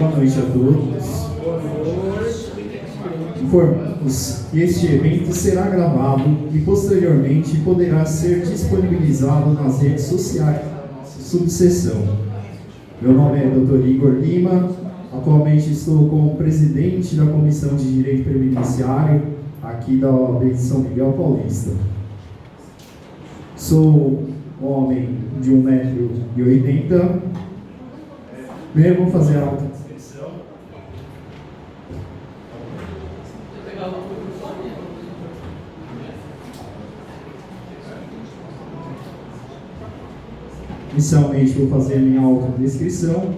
Boa noite a todos. Informamos que este evento será gravado e posteriormente poderá ser disponibilizado nas redes sociais da nossa subseção. Meu nome é Dr. Igor Lima, atualmente estou como presidente da Comissão de Direito Previdenciário aqui da OAB de São Miguel Paulista. Sou homem de 1,80 m. Primeiro vou fazer a autodescrição. Inicialmente vou fazer a minha autodescrição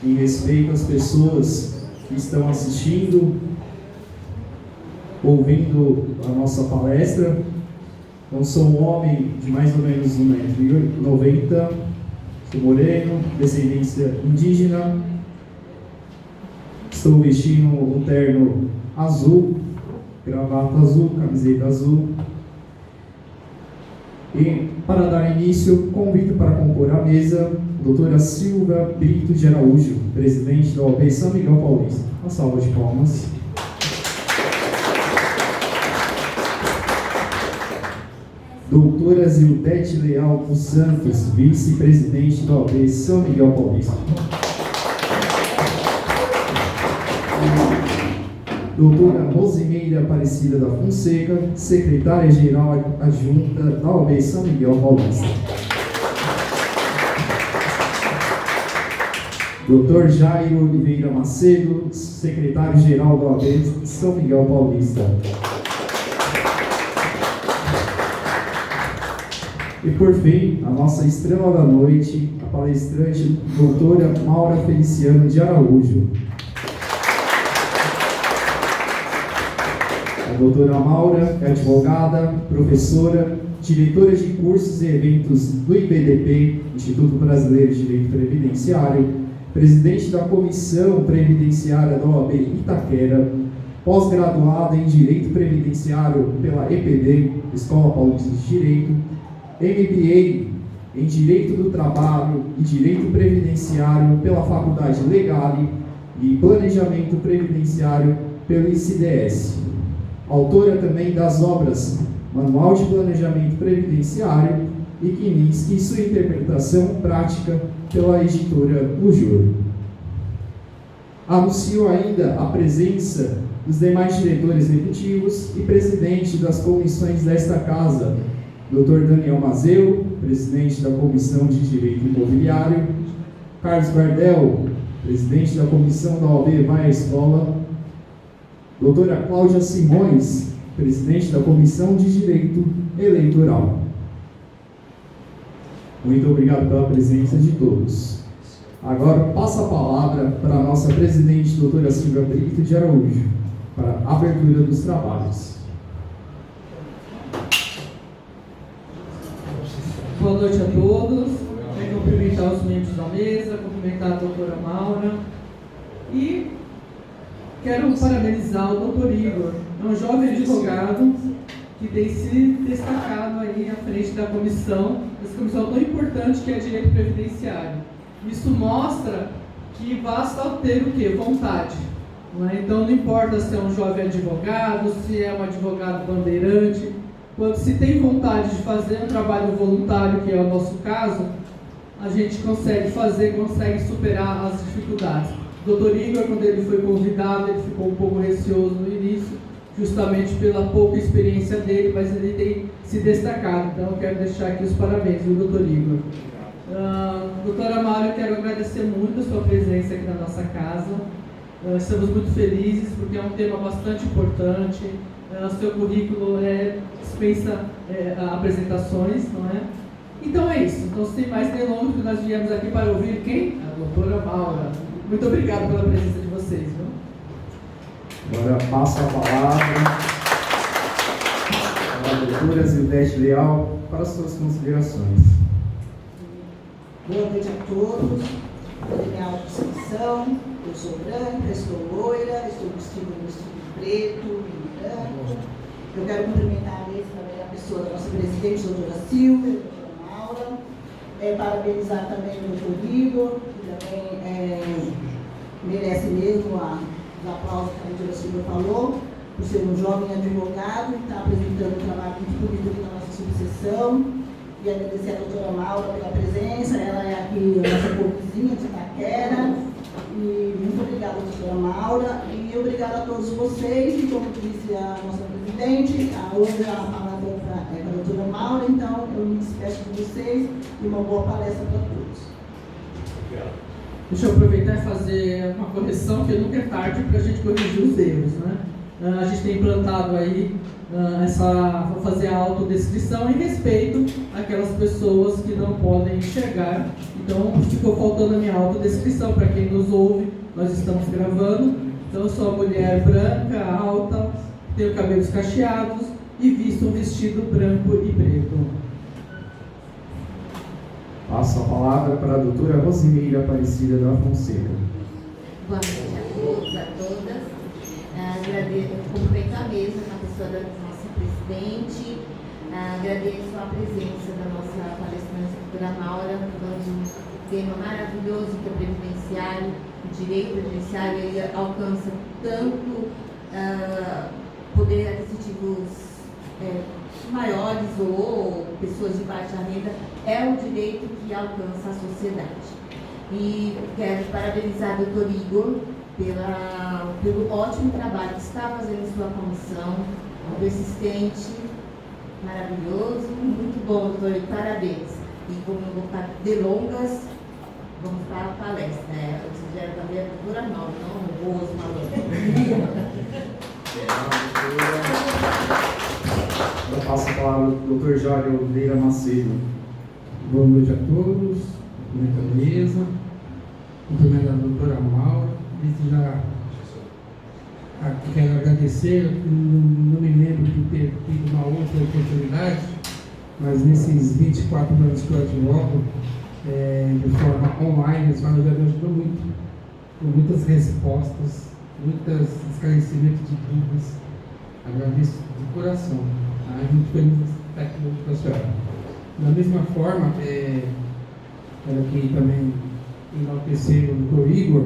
em respeito às pessoas que estão assistindo, ouvindo a nossa palestra. Então, sou um homem de mais ou menos 1,90 m, sou moreno, descendência indígena, estou vestindo um terno azul, gravata azul, camiseta azul. E, para dar início, convido para compor a mesa a doutora Silvia Brito de Araújo, presidente da OAB São Miguel Paulista. Uma salva de palmas. Doutora Zildete Leal dos Santos, vice-presidente da OAB São Miguel Paulista. Doutora Rosimeira Aparecida da Fonseca, secretária-geral adjunta da OAB São Miguel Paulista. Doutor Jairo Oliveira Macedo, secretário-geral da OAB São Miguel Paulista. E por fim, a nossa estrela da noite, a palestrante doutora Maura Feliciano de Araújo. A doutora Maura é advogada, professora, diretora de cursos e eventos do IBDP, Instituto Brasileiro de Direito Previdenciário, presidente da Comissão Previdenciária da OAB Itaquera, pós-graduada em Direito Previdenciário pela EPD, Escola Paulista de Direito, MBA em Direito do Trabalho e Direito Previdenciário pela Faculdade Legale e Planejamento Previdenciário pelo ICDS. Autora também das obras Manual de Planejamento Previdenciário e QNIS e sua interpretação prática pela editora Ujur. Anuncio ainda a presença dos demais diretores executivos e presidente das comissões desta casa, Dr. Daniel Mazeu, presidente da Comissão de Direito Imobiliário, Carlos Bardel, presidente da Comissão da OAB Vai à Escola, doutora Cláudia Simões, presidente da Comissão de Direito Eleitoral. Muito obrigado pela presença de todos. Agora passo a palavra para a nossa presidente, doutora Silvia Brito de Araújo, para a abertura dos trabalhos. Boa noite a todos. Quero cumprimentar os membros da mesa, cumprimentar a doutora Maura e quero parabenizar o doutor Igor. É um jovem advogado que tem se destacado aí à frente da comissão, essa comissão tão importante que é Direito Previdenciário. Isso mostra que basta ter o quê? Vontade. Não é? Então não importa se é um jovem advogado, se é um advogado bandeirante, quando se tem vontade de fazer um trabalho voluntário, que é o nosso caso, a gente consegue fazer, consegue superar as dificuldades. O doutor Igor, quando ele foi convidado, ele ficou um pouco receoso no início, justamente pela pouca experiência dele, mas ele tem se destacado. Então eu quero deixar aqui os parabéns, viu, doutor Igor. Doutora Maura, eu quero agradecer muito a sua presença aqui na nossa casa. Estamos muito felizes porque é um tema bastante importante. Seu currículo dispensa apresentações, não é? Então é isso. Então, sem mais delongas, nós viemos aqui para ouvir quem? A doutora Maura. Muito obrigado pela presença de vocês. Viu? Agora passo a palavra à doutora Zildete Leal para as suas considerações. Boa noite a todos. Vou minha autodescrição. Eu sou branca, estou loira, estou vestida no vestido preto e branco. Eu quero cumprimentar a mesa também a pessoa da nossa presidente, doutora Silvia, doutora Maura. Parabenizar também o doutor Igor, que também merece mesmo os aplausos que a doutora Silvia falou, por ser um jovem advogado e está apresentando um trabalho muito bonito aqui na nossa subseção. E agradecer a doutora Maura pela presença, ela é aqui a nossa vizinha de Itaquera. E muito obrigada, doutora Maura, e obrigada a todos vocês, e como disse a nossa presidente, hoje a palavra é para a doutora Maura, então eu me despeço de vocês e uma boa palestra para todos. Obrigado. Deixa eu aproveitar e fazer uma correção, que nunca é tarde para a gente corrigir os erros, né? A gente tem implantado aí vou fazer a autodescrição em respeito àquelas pessoas que não podem enxergar. Então, ficou faltando a minha autodescrição. Para quem nos ouve, nós estamos gravando. Então, eu sou uma mulher branca, alta, tenho cabelos cacheados e visto um vestido branco e preto. Passo a palavra para a doutora Rosimeira Aparecida da Fonseca. Boa noite a todos, a todas. Cumprimento a mesa na pessoa da nossa presidente. Agradeço a presença da nossa palestrante, doutora Maura, falando de um tema maravilhoso que é o previdenciário, o direito previdenciário. Ele alcança tanto poder aquisitivos maiores ou pessoas de baixa renda, é o direito que alcança a sociedade. E quero parabenizar o doutor Igor pelo ótimo trabalho que está fazendo em sua comissão, persistente, maravilhoso, muito bom, doutor, parabéns. E como não vou ficar delongas, vamos para a palestra. Vocês vieram também a doutora Maura, não o Roso Malandro. Eu passo a palavra ao doutor Jário Oliveira Macedo. Boa noite a todos, cumprimento a mesa, cumprimento a doutora Maura. Desde já quero agradecer, não me lembro de ter tido uma outra oportunidade, mas nesses 24 anos que eu advogo, de forma online, a senhora já me ajudou muito, com muitas respostas, muitos esclarecimentos de dúvidas. Agradeço de coração. Muito feliz de estar aqui hoje com a senhora. Da mesma forma, quero aqui também enaltecer o doutor Igor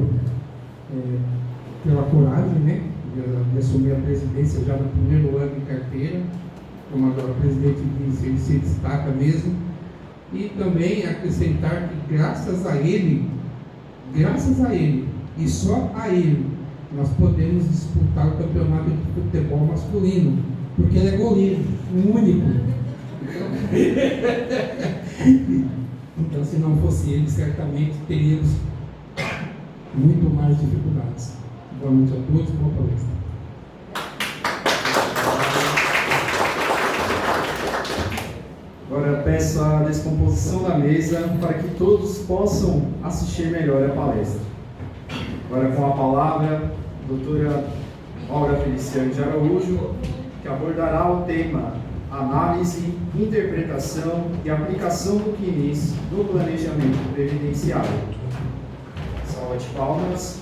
pela coragem, né, de assumir a presidência já no primeiro ano de carteira. Como agora o presidente disse, ele se destaca mesmo. E também acrescentar que graças a ele, e só a ele, nós podemos disputar o campeonato de futebol masculino, porque ele é goleiro, o único. Então, se não fosse ele, certamente teríamos muito mais dificuldades. Boa noite a todos, boa palestra. Agora peço a descomposição da mesa para que todos possam assistir melhor a palestra. Agora com a palavra, a doutora Maura Feliciane de Araújo, que abordará o tema Análise, Interpretação e Aplicação do CNIS no Planejamento Previdenciário. Salva de palmas.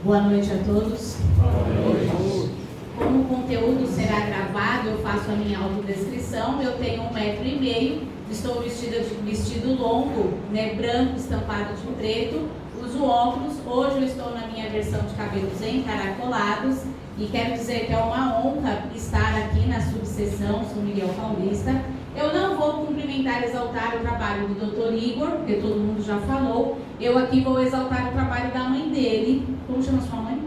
Boa noite a todos. Como o conteúdo será gravado, eu faço a minha autodescrição. Eu tenho 1,5 m, estou vestida de vestido longo, né, branco, estampado de preto, uso óculos. Hoje eu estou na minha versão de cabelos encaracolados e quero dizer que é uma honra estar aqui na subseção São Miguel Paulista. Eu não vou cumprimentar e exaltar o trabalho do Dr. Igor, porque todo mundo já falou. Eu aqui vou exaltar o trabalho da mãe dele. Como chama sua mãe?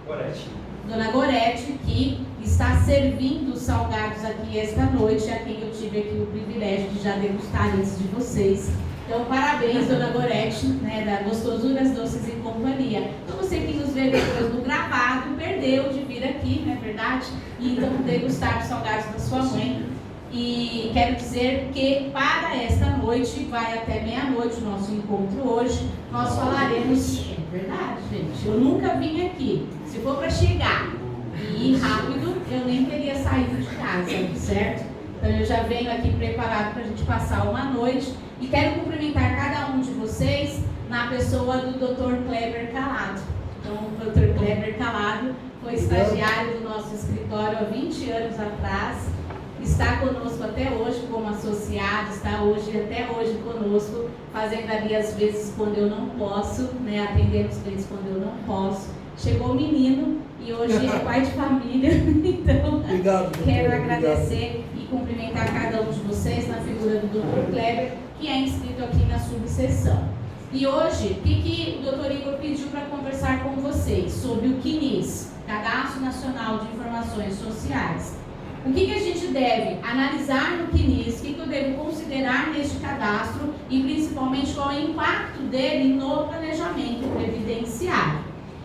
Gorete. Dona Gorete, que está servindo os salgados aqui esta noite, a quem eu tive aqui o privilégio de já degustar antes de vocês. Então, parabéns, Dona Gorete, né, da Gostosuras Doces e Companhia. Então, você que nos vê depois no gravado, perdeu de vir aqui, não é verdade? E então, degustar os salgados da sua mãe. E quero dizer que para esta noite, vai até meia-noite o nosso encontro hoje, nós falaremos, é verdade, gente, eu nunca vim aqui, se for para chegar e ir rápido, eu nem teria saído de casa, certo? Então eu já venho aqui preparado para a gente passar uma noite e quero cumprimentar cada um de vocês na pessoa do Dr. Kleber Calado. Então, o Dr. Kleber Calado foi estagiário do nosso escritório há 20 anos atrás, está conosco até hoje como associado, está até hoje conosco, fazendo ali às vezes quando eu não posso, né, atendendo os clientes quando eu não posso. Chegou o menino e hoje é pai de família, então Obrigado, quero agradecer e cumprimentar cada um de vocês na figura do Dr. Kleber, que é inscrito aqui na subseção. E hoje, o que o Dr. Igor pediu para conversar com vocês? Sobre o CNIS, Cadastro Nacional de Informações Sociais. O que a gente deve analisar no CNIS, o que eu devo considerar neste cadastro e principalmente qual é o impacto dele no planejamento previdenciário.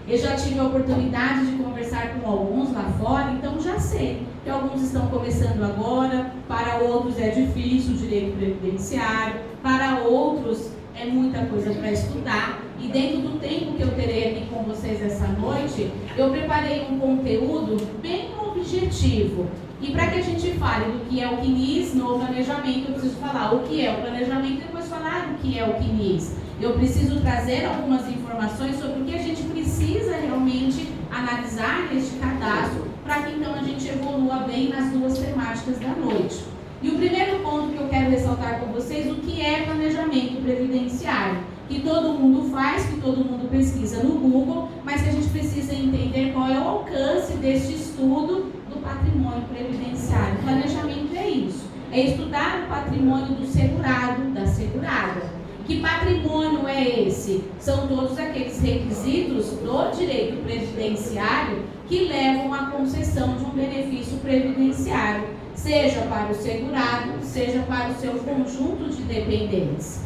Eu já tive a oportunidade de conversar com alguns lá fora, então já sei que alguns estão começando agora, para outros é difícil o direito previdenciário, para outros é muita coisa para estudar, e dentro do tempo que eu terei aqui com vocês essa noite, eu preparei um conteúdo bem objetivo. E para que a gente fale do que é o CNIS no planejamento, eu preciso falar o que é o planejamento e depois falar do que é o CNIS. Eu preciso trazer algumas informações sobre o que a gente precisa realmente analisar neste cadastro para que então a gente evolua bem nas duas temáticas da noite. E o primeiro ponto que eu quero ressaltar com vocês, o que é planejamento previdenciário, que todo mundo faz, que todo mundo pesquisa no Google, mas que a gente precisa entender qual é o alcance deste estudo do patrimônio previdenciário. O planejamento é isso, é estudar o patrimônio do segurado, da segurada. Que patrimônio é esse? São todos aqueles requisitos do direito previdenciário que levam à concessão de um benefício previdenciário, seja para o segurado, seja para o seu conjunto de dependentes.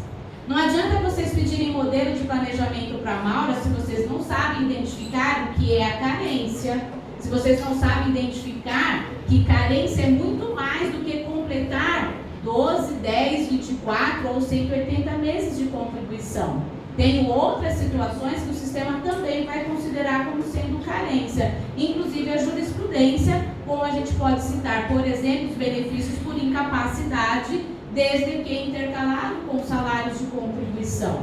Não adianta vocês pedirem modelo de planejamento para a Maura se vocês não sabem identificar o que é a carência, se vocês não sabem identificar que carência é muito mais do que completar 12, 10, 24 ou 180 meses de contribuição. Tem outras situações que o sistema também vai considerar como sendo carência, inclusive a jurisprudência, como a gente pode citar, por exemplo, os benefícios por incapacidade, desde que intercalado com salários de contribuição.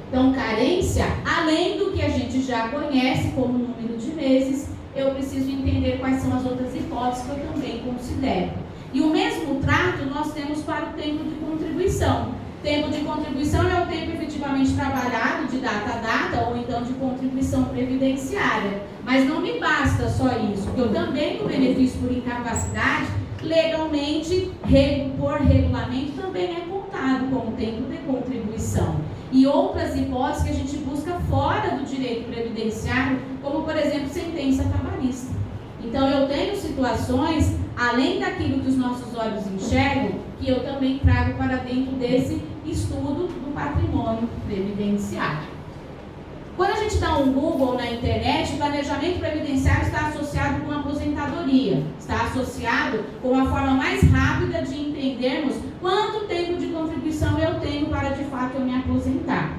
Então, carência, além do que a gente já conhece como número de meses, eu preciso entender quais são as outras hipóteses que eu também considero. E o mesmo trato nós temos para o tempo de contribuição. Tempo de contribuição é o tempo efetivamente trabalhado, de data a data, ou então de contribuição previdenciária. Mas não me basta só isso, porque eu também, no benefício por incapacidade, legalmente, por regulamento, também é contado como tempo de contribuição. E outras hipóteses que a gente busca fora do direito previdenciário, como, por exemplo, sentença trabalhista. Então, eu tenho situações, além daquilo que os nossos olhos enxergam, que eu também trago para dentro desse estudo do patrimônio previdenciário. Quando a gente dá um Google na internet, o planejamento previdenciário está associado com a aposentadoria, está associado com a forma mais rápida de entendermos quanto tempo de contribuição eu tenho para, de fato, eu me aposentar.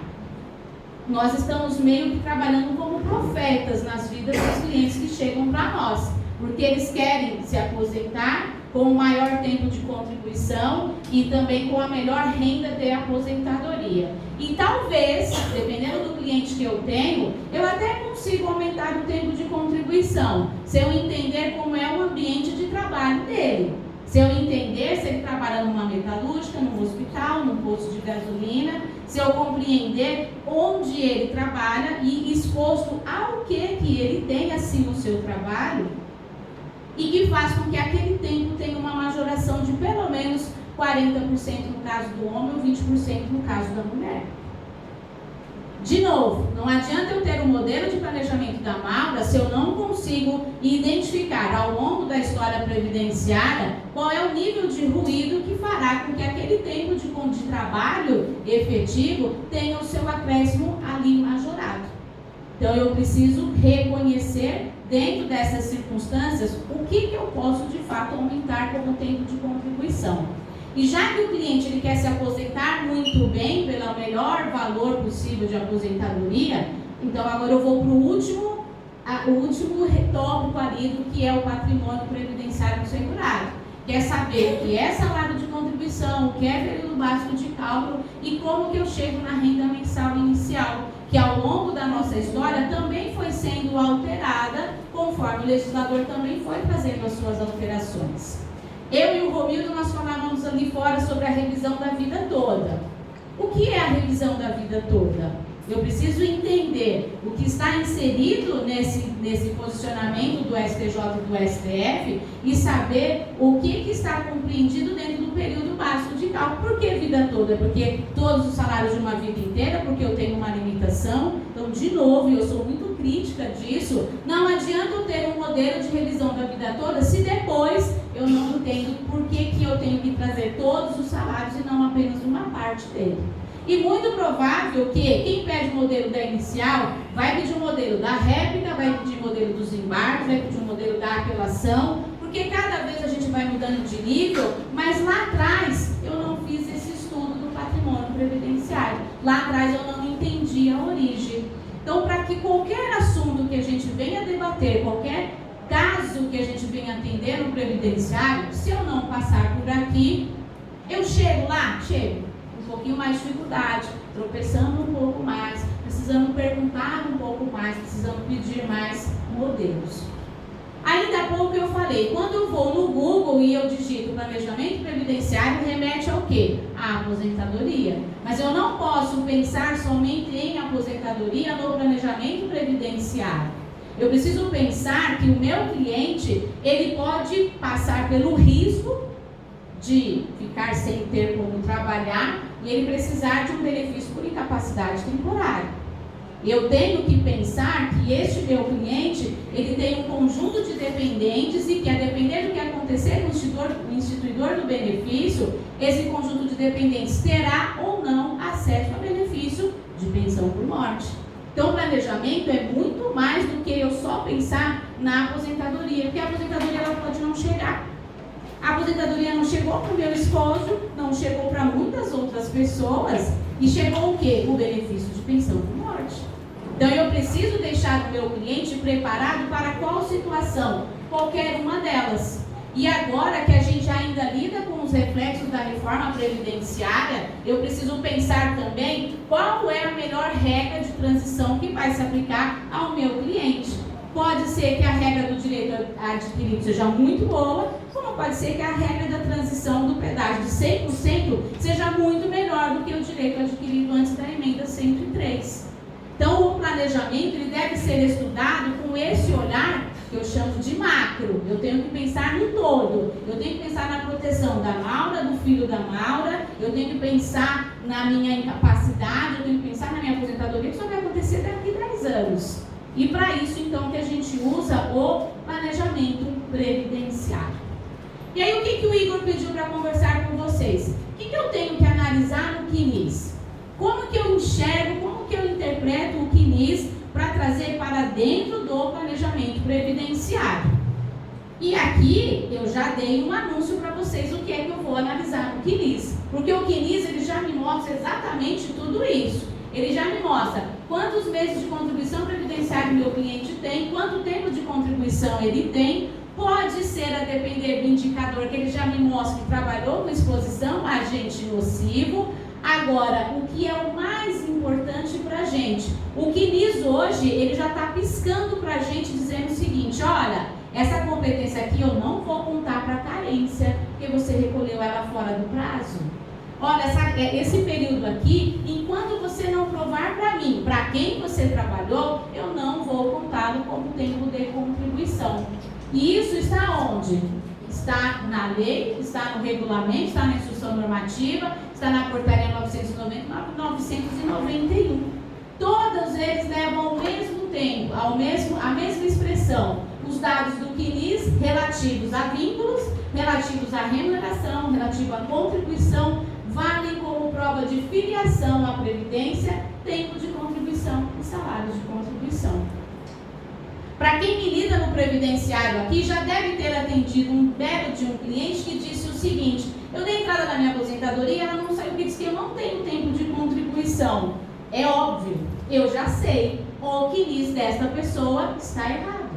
Nós estamos meio que trabalhando como profetas nas vidas dos clientes que chegam para nós, porque eles querem se aposentar com o maior tempo de contribuição e também com a melhor renda de aposentadoria. E talvez, dependendo do cliente que eu tenho, eu até consigo aumentar o tempo de contribuição, se eu entender como é o ambiente de trabalho dele. Se eu entender se ele trabalha numa metalúrgica, num hospital, num posto de gasolina, se eu compreender onde ele trabalha e exposto ao que ele tem assim o seu trabalho, e que faz com que aquele tempo tenha uma majoração de pelo menos 40% no caso do homem ou 20% no caso da mulher. De novo, não adianta eu ter um modelo de planejamento da Maura se eu não consigo identificar ao longo da história previdenciária qual é o nível de ruído que fará com que aquele tempo de trabalho efetivo tenha o seu acréscimo ali majorado. Então, eu preciso reconhecer, dentro dessas circunstâncias, o que eu posso, de fato, aumentar como tempo de contribuição. E já que o cliente ele quer se aposentar muito bem, pelo melhor valor possível de aposentadoria, então agora eu vou para o último tópico ali do que é o patrimônio previdenciário do segurado. Quer saber o que é salário de contribuição, o que é período básico de cálculo e como que eu chego na renda mensal inicial, que que ao longo da nossa história também foi sendo alterada, conforme o legislador também foi trazendo as suas alterações. Eu e o Romildo, nós falávamos ali fora sobre a revisão da vida toda. O que é a revisão da vida toda? Eu preciso entender o que está inserido nesse posicionamento do STJ e do STF e saber o que está compreendido dentro do período básico de cálculo. Por que vida toda? Porque todos os salários de uma vida inteira, porque eu tenho uma limitação. Então, de novo, eu sou muito crítica disso. Não adianta eu ter um modelo de revisão da vida toda se depois eu não entendo por que eu tenho que trazer todos os salários e não apenas uma parte dele. E muito provável que quem pede o modelo da inicial vai pedir o modelo da réplica, vai pedir o modelo dos embargos, vai pedir o modelo da apelação, porque cada vez a gente vai mudando de nível, mas lá atrás eu não fiz esse estudo do patrimônio previdenciário. Lá atrás eu não entendi a origem. Então, para que qualquer assunto que a gente venha debater, qualquer caso que a gente venha atender no previdenciário, se eu não passar por aqui, eu chego lá? Chego. Um pouquinho mais de dificuldade, tropeçando um pouco mais, precisando perguntar um pouco mais, precisando pedir mais modelos. Ainda há pouco eu falei, quando eu vou no Google e eu digito planejamento previdenciário, remete ao quê? À aposentadoria. Mas eu não posso pensar somente em aposentadoria no planejamento previdenciário. Eu preciso pensar que o meu cliente, ele pode passar pelo risco de ficar sem ter como trabalhar e ele precisar de um benefício por incapacidade temporária. Eu tenho que pensar que este meu cliente, ele tem um conjunto de dependentes e que, a depender do que acontecer no instituidor do benefício, esse conjunto de dependentes terá ou não acesso a benefício de pensão por morte. Então, o planejamento é muito mais do que eu só pensar na aposentadoria, porque a aposentadoria ela pode não chegar. A aposentadoria não chegou para o meu esposo, não chegou para muitas outras pessoas, e chegou o quê? O benefício de pensão por morte. Então, eu preciso deixar o meu cliente preparado para qual situação? Qualquer uma delas. E agora que a gente ainda lida com os reflexos da reforma previdenciária, eu preciso pensar também qual é a melhor regra de transição que vai se aplicar ao meu cliente. Pode ser que a regra do direito adquirido seja muito boa, como pode ser que a regra da transição do pedágio de 100% seja muito melhor do que o direito adquirido antes da emenda 103. Então, o planejamento ele deve ser estudado com esse olhar que eu chamo de macro. Eu tenho que pensar no todo. Eu tenho que pensar na proteção da Maura, do filho da Maura. Eu tenho que pensar na minha incapacidade. Eu tenho que pensar na minha aposentadoria, que só vai acontecer daqui a 10 anos. E para isso, então, que a gente usa o planejamento previdenciário. E aí, o que o Igor pediu para conversar com vocês? O que eu tenho que analisar no CNIS? Como que eu enxergo, como que eu interpreto o CNIS para trazer para dentro do planejamento previdenciário? E aqui, eu já dei um anúncio para vocês o que é que eu vou analisar no CNIS. Porque o CNIS, ele já me mostra exatamente tudo isso. Ele já me mostra quantos meses de contribuição previdenciária o meu cliente tem, quanto tempo de contribuição ele tem. Pode ser, a depender do indicador que ele já me mostra que trabalhou com exposição a agente nocivo. Agora, o que é o mais importante para a gente? O CNIS hoje, ele já está piscando para a gente dizendo o seguinte, olha, essa competência aqui eu não vou contar para carência, porque você recolheu ela fora do prazo. Olha, esse período aqui, enquanto você não provar para mim, para quem você trabalhou, eu não vou contá-lo como tempo de contribuição. E isso está onde? Está na lei, está no regulamento, está na instrução normativa, está na portaria 990 e 991. Todos eles levam ao mesmo tempo, a mesma expressão. Os dados do CNIS relativos a vínculos, relativos à remuneração, relativo à contribuição, valem como prova de filiação à Previdência, tempo de contribuição e salários de contribuição. Para quem me lida no previdenciário aqui, já deve ter atendido um belo de um cliente que disse o seguinte, eu dei entrada na minha aposentadoria, ela não saiu porque disse que eu não tenho tempo de contribuição. É óbvio, eu já sei, o CNIS desta pessoa está errado.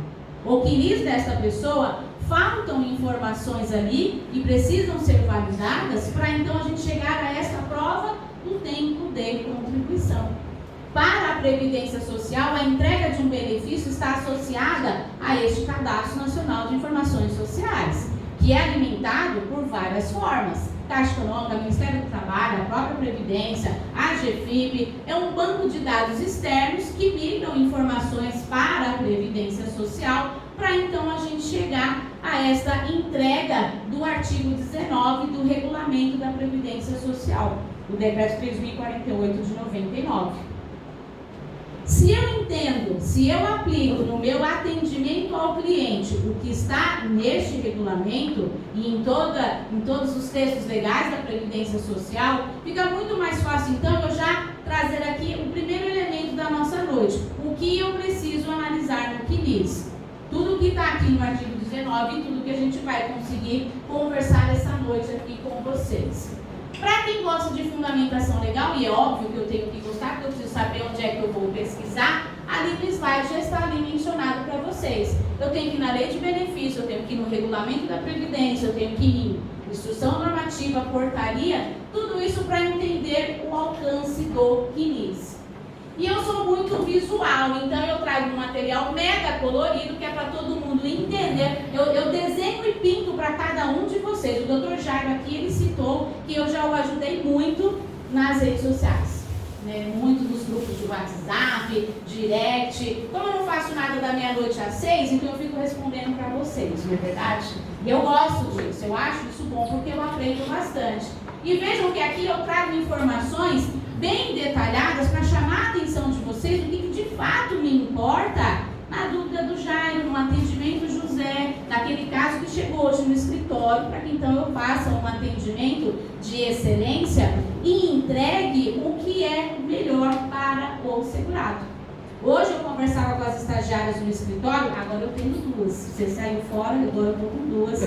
O CNIS desta pessoa faltam informações ali e precisam ser validadas para então a gente chegar a essa prova do tempo de contribuição. Para a Previdência Social, a entrega de um benefício está associada a este Cadastro Nacional de Informações Sociais, que é alimentado por várias formas. Caixa Econômica, Ministério do Trabalho, a própria Previdência, a GFIP, é um banco de dados externos que migram informações para a Previdência Social, para então a gente chegar a esta entrega do artigo 19 do Regulamento da Previdência Social, o Decreto 3.048 de 99. Se eu entendo, se eu aplico no meu atendimento ao cliente o que está neste regulamento e em todos os textos legais da Previdência Social, fica muito mais fácil então eu já trazer aqui o primeiro elemento da nossa noite, o que eu preciso analisar no CNIS. Tudo que está aqui no artigo 19 e tudo que a gente vai conseguir conversar essa noite aqui com vocês. Para quem gosta de fundamentação legal, e é óbvio que eu tenho que gostar, porque eu preciso saber onde é que eu vou pesquisar, ali no slide já está ali mencionado para vocês. Eu tenho que ir na lei de benefício, eu tenho que ir no regulamento da Previdência, eu tenho que ir em instrução normativa, portaria, tudo isso para entender o alcance do CNIS. E eu sou muito visual, então eu trago um material mega colorido, que é para todo mundo entender. Eu desenho e pinto para cada um de vocês. O Dr. Jairo aqui, ele citou que eu já o ajudei muito nas redes sociais. Né? Muito nos grupos de WhatsApp, direct. Como eu não faço nada da meia-noite às 6, então eu fico respondendo para vocês, não é verdade? E eu gosto disso, eu acho isso bom, porque eu aprendo bastante. E vejam que aqui eu trago informações bem detalhadas para chamar a atenção de vocês do que de fato me importa na dúvida do Jairo, no atendimento José, naquele caso que chegou hoje no escritório, para que então eu faça um atendimento de excelência e entregue o que é melhor para o segurado. Hoje eu conversava com as estagiárias no escritório, agora eu tenho duas, você saiu fora, agora eu estou com duas.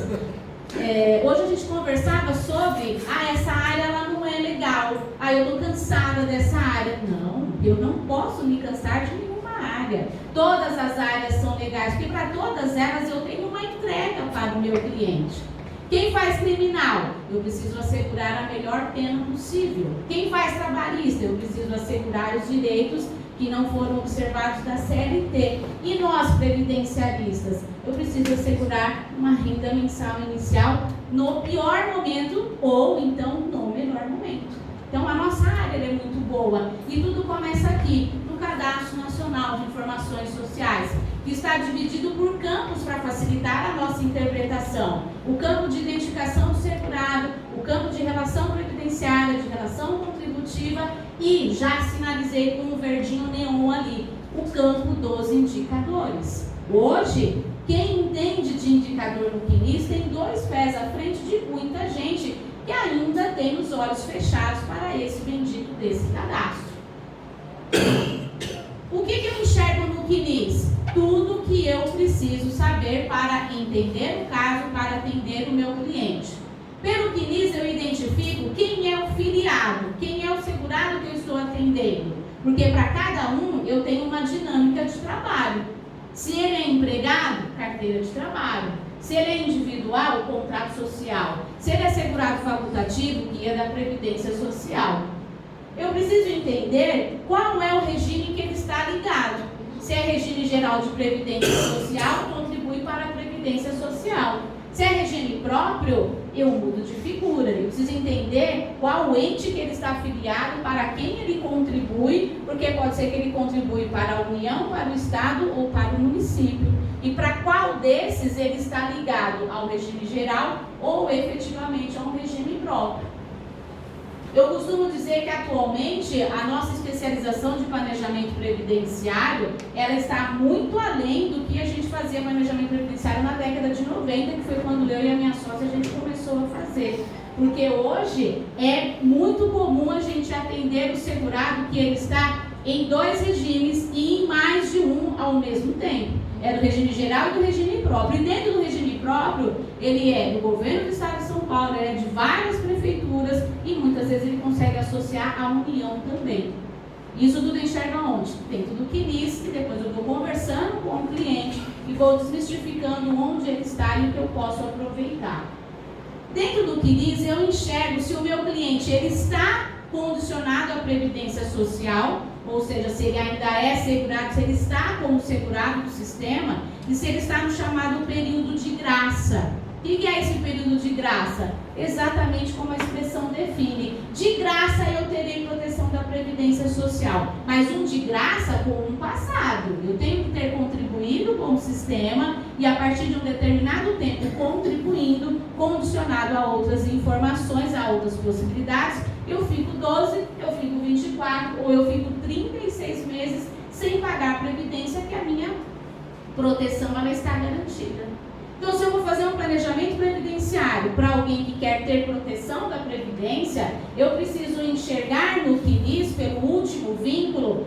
Hoje a gente conversava sobre, essa área ela não é legal, eu estou cansada dessa área. Não, eu não posso me cansar de nenhuma área. Todas as áreas são legais, porque para todas elas eu tenho uma entrega para o meu cliente. Quem faz criminal? Eu preciso assegurar a melhor pena possível. Quem faz trabalhista? Eu preciso assegurar os direitos que não foram observados da CLT. E nós, previdenciaristas, eu preciso assegurar uma renda mensal inicial no pior momento ou então no melhor momento. Então a nossa área é muito boa e tudo começa aqui, no Cadastro Nacional de Informações Sociais, que está dividido por campos para facilitar a nossa interpretação. O campo de identificação do segurado, o campo de relação previdenciária, de relação contributiva e já sinalizei com um verdinho neon ali, o campo dos indicadores. Hoje, quem entende de indicador no CNIS tem dois pés à frente de muita gente que ainda tem os olhos fechados para esse bendito desse cadastro. O que eu enxergo no CNIS? Tudo que eu preciso saber para entender o caso, para atender o meu cliente. Pelo CNIS eu identifico quem é o filiado, quem é o segurado que eu estou atendendo. Porque para cada um eu tenho uma dinâmica de trabalho. Se ele é empregado, carteira de trabalho. Se ele é individual, contrato social. Se ele é segurado facultativo, guia da Previdência Social. Eu preciso entender qual é o regime que ele está ligado. Se é regime geral de Previdência Social, contribui para a Previdência Social. Se é regime próprio, eu mudo de figura. Eu preciso entender qual ente que ele está afiliado, para quem ele contribui, porque pode ser que ele contribui para a União, para o Estado ou para o município. E para qual desses ele está ligado ao regime geral ou efetivamente a um regime próprio. Eu costumo dizer que atualmente a nossa especialização de planejamento previdenciário, ela está muito além do que a gente fazia planejamento previdenciário na década de 90, que foi quando eu e a minha sócia a gente começou a fazer. Porque hoje é muito comum a gente atender o segurado que ele está em dois regimes e em mais de um ao mesmo tempo. É do regime geral e do regime próprio. E dentro do regime próprio, ele é do governo do estado de São Paulo, ele é de várias prefeituras e muitas vezes ele consegue associar a União também. Isso tudo enxerga onde? Dentro do CNIS, e depois eu vou conversando com o cliente e vou desmistificando onde ele está e o que eu posso aproveitar. Dentro do CNIS, eu enxergo se o meu cliente ele está condicionado à Previdência Social ou seja, se ele ainda é segurado, se ele está como segurado do sistema e se ele está no chamado período de graça. O que é esse período de graça? Exatamente como a expressão define. De graça eu terei proteção da Previdência Social, mas um de graça com um passado. Eu tenho que ter contribuído com o sistema e a partir de um determinado tempo contribuindo, condicionado a outras informações, a outras possibilidades, eu fico 12, eu fico 24 ou eu fico 36 meses sem pagar a Previdência, que a minha proteção ela está garantida. Então, se eu vou fazer um planejamento previdenciário para alguém que quer ter proteção da Previdência, eu preciso enxergar no CNIS, pelo último vínculo,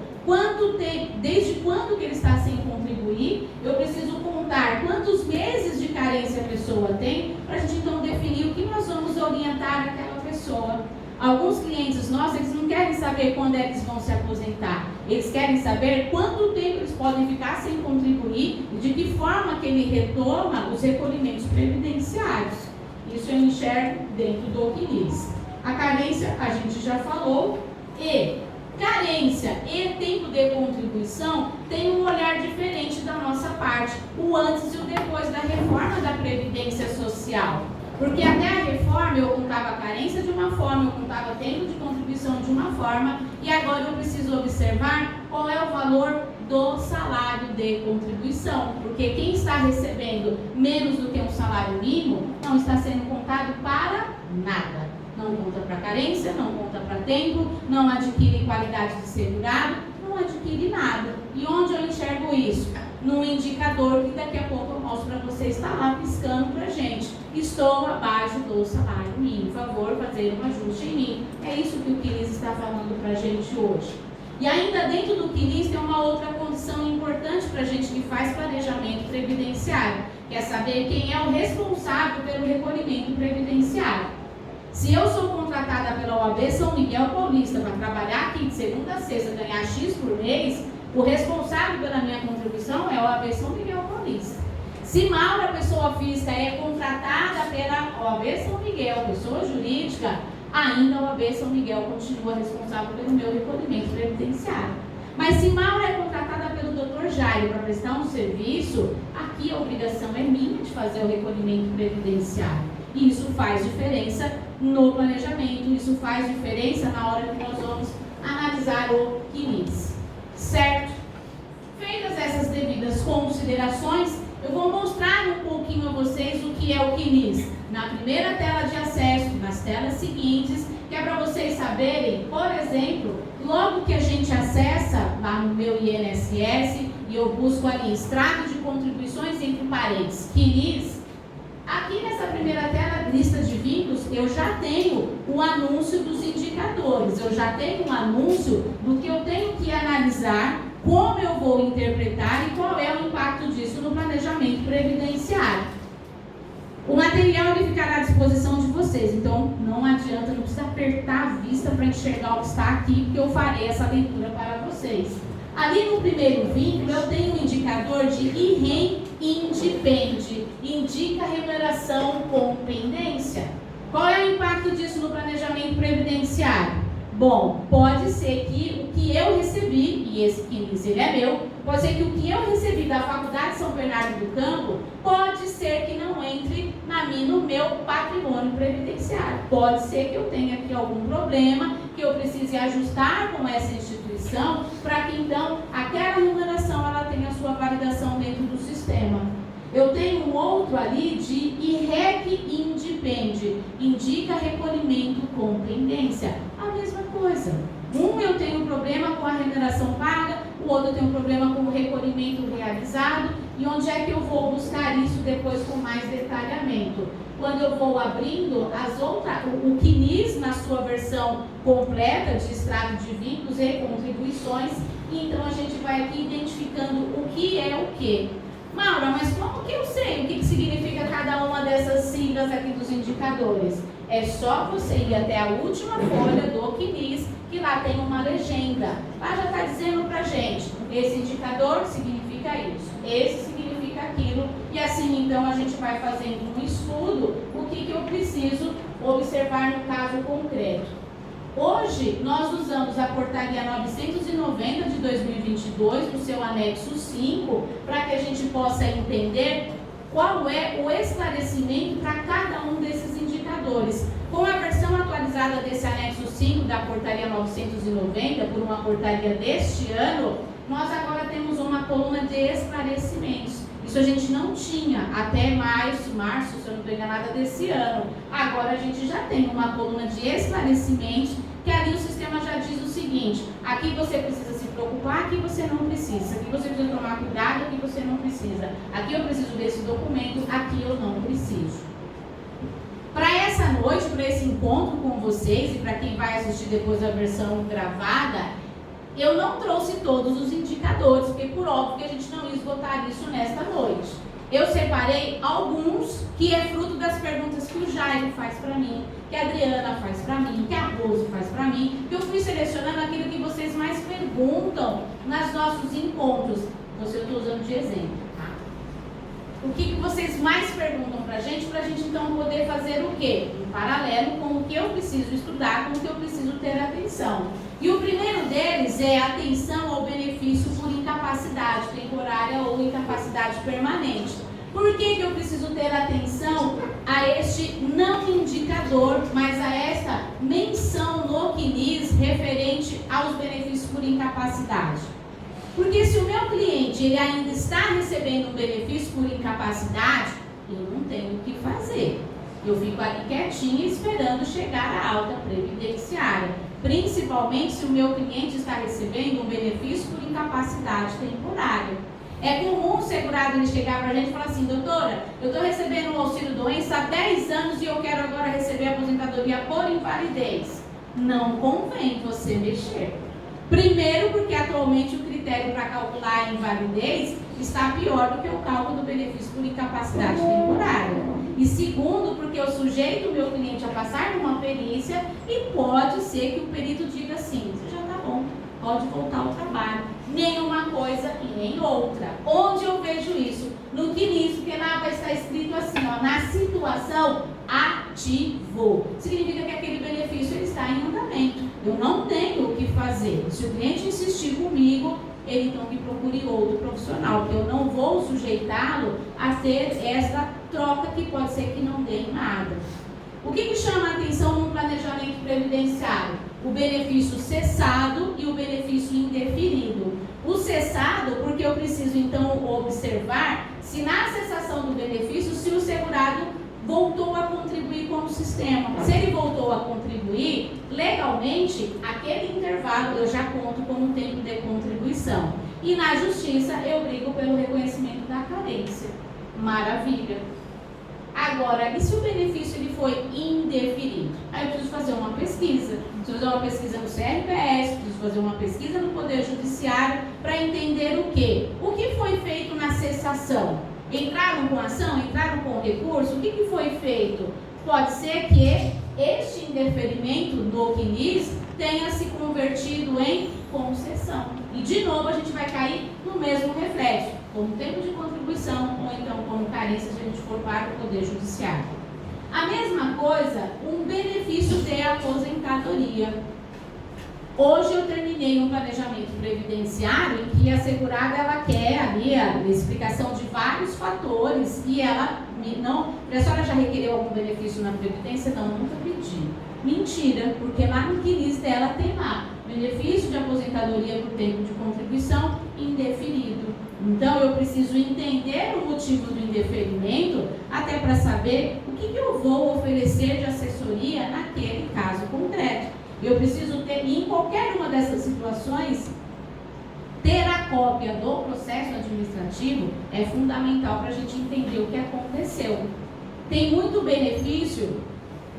desde quando que ele está sem contribuir, eu preciso contar quantos meses de carência a pessoa tem, para a gente então definir o que nós vamos orientar aquela pessoa. Alguns clientes nossos, eles não querem saber quando é que eles vão se aposentar. Eles querem saber quanto tempo eles podem ficar sem contribuir e de que forma que ele retoma os recolhimentos previdenciários. Isso eu enxergo dentro do CNIS. A carência, a gente já falou, e carência e tempo de contribuição tem um olhar diferente da nossa parte, o antes e o depois da reforma da Previdência Social. Porque até a reforma eu contava a carência de uma forma, eu contava tempo de contribuição de uma forma, e agora eu preciso observar qual é o valor do salário de contribuição. Porque quem está recebendo menos do que um salário mínimo não está sendo contado para nada. Não conta para carência, não conta para tempo, não adquire qualidade de segurado, não adquire nada. E onde eu enxergo isso? Num indicador que daqui a pouco eu mostro para você, está lá piscando para a gente. Estou abaixo do salário mínimo, por favor, fazer um ajuste em mim. É isso que o CNIS está falando para a gente hoje. E ainda dentro do CNIS tem uma outra condição importante para a gente que faz planejamento previdenciário, que é saber quem é o responsável pelo recolhimento previdenciário. Se eu sou contratada pela OAB São Miguel Paulista para trabalhar aqui de segunda a sexta, ganhar X por mês, o responsável pela minha contribuição é a OAB São Miguel Paulista. Se Maura, pessoa física, é contratada pela OAB São Miguel, pessoa jurídica, ainda a OAB São Miguel continua responsável pelo meu recolhimento previdenciário. Mas se Maura é contratada pelo Dr. Jairo para prestar um serviço, aqui a obrigação é minha de fazer o recolhimento previdenciário. E isso faz diferença no planejamento, isso faz diferença na hora que nós vamos analisar o CNIS. Certo? Feitas essas devidas considerações, eu vou mostrar um pouquinho a vocês o que é o CNIS na primeira tela de acesso, nas telas seguintes, que é para vocês saberem, por exemplo, logo que a gente acessa lá no meu INSS e eu busco ali extrato de contribuições entre parênteses, CNIS, aqui nessa primeira tela, lista de vínculos, eu já tenho o anúncio dos indicadores, eu já tenho um anúncio do que eu tenho que analisar, como eu vou interpretar e qual é o impacto disso no planejamento previdenciário. O material ele ficará à disposição de vocês, então não adianta, não precisa apertar a vista para enxergar o que está aqui, porque eu farei essa leitura para vocês. Ali no primeiro vínculo eu tenho um indicador de IREM independe, indica remuneração com pendência. Qual é o impacto disso no planejamento previdenciário? Bom, pode ser que o que eu recebi, e esse CNIS ele é meu, pode ser que o que eu recebi da Faculdade São Bernardo do Campo, pode ser que não entre no meu patrimônio previdenciário. Pode ser que eu tenha aqui algum problema, que eu precise ajustar com essa instituição, para que então aquela remuneração ela tenha a sua validação dentro do sistema. Eu tenho um outro ali de IREC independe, indica recolhimento com pendência. A mesma coisa. Um eu tenho problema com a remuneração paga, o outro eu tenho problema com o recolhimento realizado. E onde é que eu vou buscar isso depois com mais detalhamento? Quando eu vou abrindo o CNIS na sua versão completa de extrato de vínculos e contribuições, então a gente vai aqui identificando o que é o que. Maura, mas como que eu sei o que significa cada uma dessas siglas aqui dos indicadores? É só você ir até a última folha do CNIS, que lá tem uma legenda. Lá já está dizendo pra gente, esse indicador significa isso, esse significa aquilo, e assim então a gente vai fazendo um estudo, o que eu preciso observar no caso concreto. Hoje, nós usamos a portaria 990 de 2022, no seu anexo 5, para que a gente possa entender qual é o esclarecimento para cada um desses indicadores. Com a versão atualizada desse anexo 5 da portaria 990, por uma portaria deste ano, nós agora temos uma coluna de esclarecimentos. Isso a gente não tinha até março, se eu não estou enganada, desse ano. Agora a gente já tem uma coluna de esclarecimentos, que ali o sistema já diz o seguinte: aqui você precisa se preocupar, aqui você não precisa. Aqui você precisa tomar cuidado, aqui você não precisa. Aqui eu preciso desse documento, aqui eu não preciso. Para essa noite, para esse encontro com vocês e para quem vai assistir depois a versão gravada, eu não trouxe todos os indicadores, porque por óbvio que a gente não ia esgotar isso nesta noite. Eu separei alguns que é fruto das perguntas que o Jairo faz para mim, que a Adriana faz para mim, que a Rose faz para mim, que eu fui selecionando aquilo que vocês mais perguntam nos nossos encontros. Então, eu estou usando de exemplo, tá? O que vocês mais perguntam para a gente então poder fazer o quê? Em paralelo com o que eu preciso estudar, com o que eu preciso ter atenção. E o primeiro deles é atenção ao benefício por incapacidade temporária ou incapacidade permanente. Por que eu preciso ter atenção a este não indicador, mas a esta menção no CNIS referente aos benefícios por incapacidade? Porque se o meu cliente ele ainda está recebendo um benefício por incapacidade, eu não tenho o que fazer. Eu fico ali quietinha esperando chegar a alta previdenciária. Principalmente se o meu cliente está recebendo um benefício por incapacidade temporária. É comum o segurado ele chegar para a gente e falar assim: doutora, eu estou recebendo um auxílio-doença há 10 anos e eu quero agora receber a aposentadoria por invalidez. Não convém você mexer. Primeiro, porque atualmente o critério para calcular a invalidez está pior do que o cálculo do benefício por incapacidade temporária. E segundo, porque eu sujeito o meu cliente a passar numa perícia e pode ser que o perito diga assim: você já está bom, pode voltar ao trabalho. Nem uma coisa e nem outra. Onde eu vejo isso? No CNIS, porque lá vai estar escrito assim, ó, na situação ativo. Significa que aquele benefício ele está em andamento. Eu não tenho o que fazer. Se o cliente insistir comigo, ele então que procure outro profissional, porque eu não vou sujeitá-lo a ter essa troca que pode ser que não dê em nada. O que chama a atenção no planejamento previdenciário? O benefício cessado e o benefício indeferido. O cessado, porque eu preciso então observar se na cessação do benefício, se o segurado voltou a contribuir com o sistema. Se ele voltou a contribuir, legalmente, aquele intervalo eu já conto como tempo de contribuição. E na justiça eu brigo pelo reconhecimento da carência. Maravilha. Agora, e se o benefício ele foi indeferido? Aí eu preciso fazer uma pesquisa. Preciso fazer uma pesquisa no CRPS, preciso fazer uma pesquisa no Poder Judiciário para entender o quê? O que foi feito na cessação? Entraram com ação? Entraram com recurso? O que foi feito? Pode ser que este indeferimento do CNIS tenha se convertido em concessão. E de novo a gente vai cair no mesmo reflexo, como tempo de contribuição ou então como carência se a gente for para o Poder Judiciário. A mesma coisa, um benefício de aposentadoria. Hoje eu terminei um planejamento previdenciário em que a segurada ela quer ali a explicação de vários fatores e ela não... A senhora já requereu algum benefício na Previdência? Não, nunca pedi. Mentira, porque lá no CNIS dela tem lá benefício de aposentadoria por tempo de contribuição indeferido. Então eu preciso entender o motivo do indeferimento até para saber o que eu vou oferecer de assessoria naquele caso concreto. Eu preciso ter, em qualquer uma dessas situações, ter a cópia do processo administrativo é fundamental para a gente entender o que aconteceu. Tem muito benefício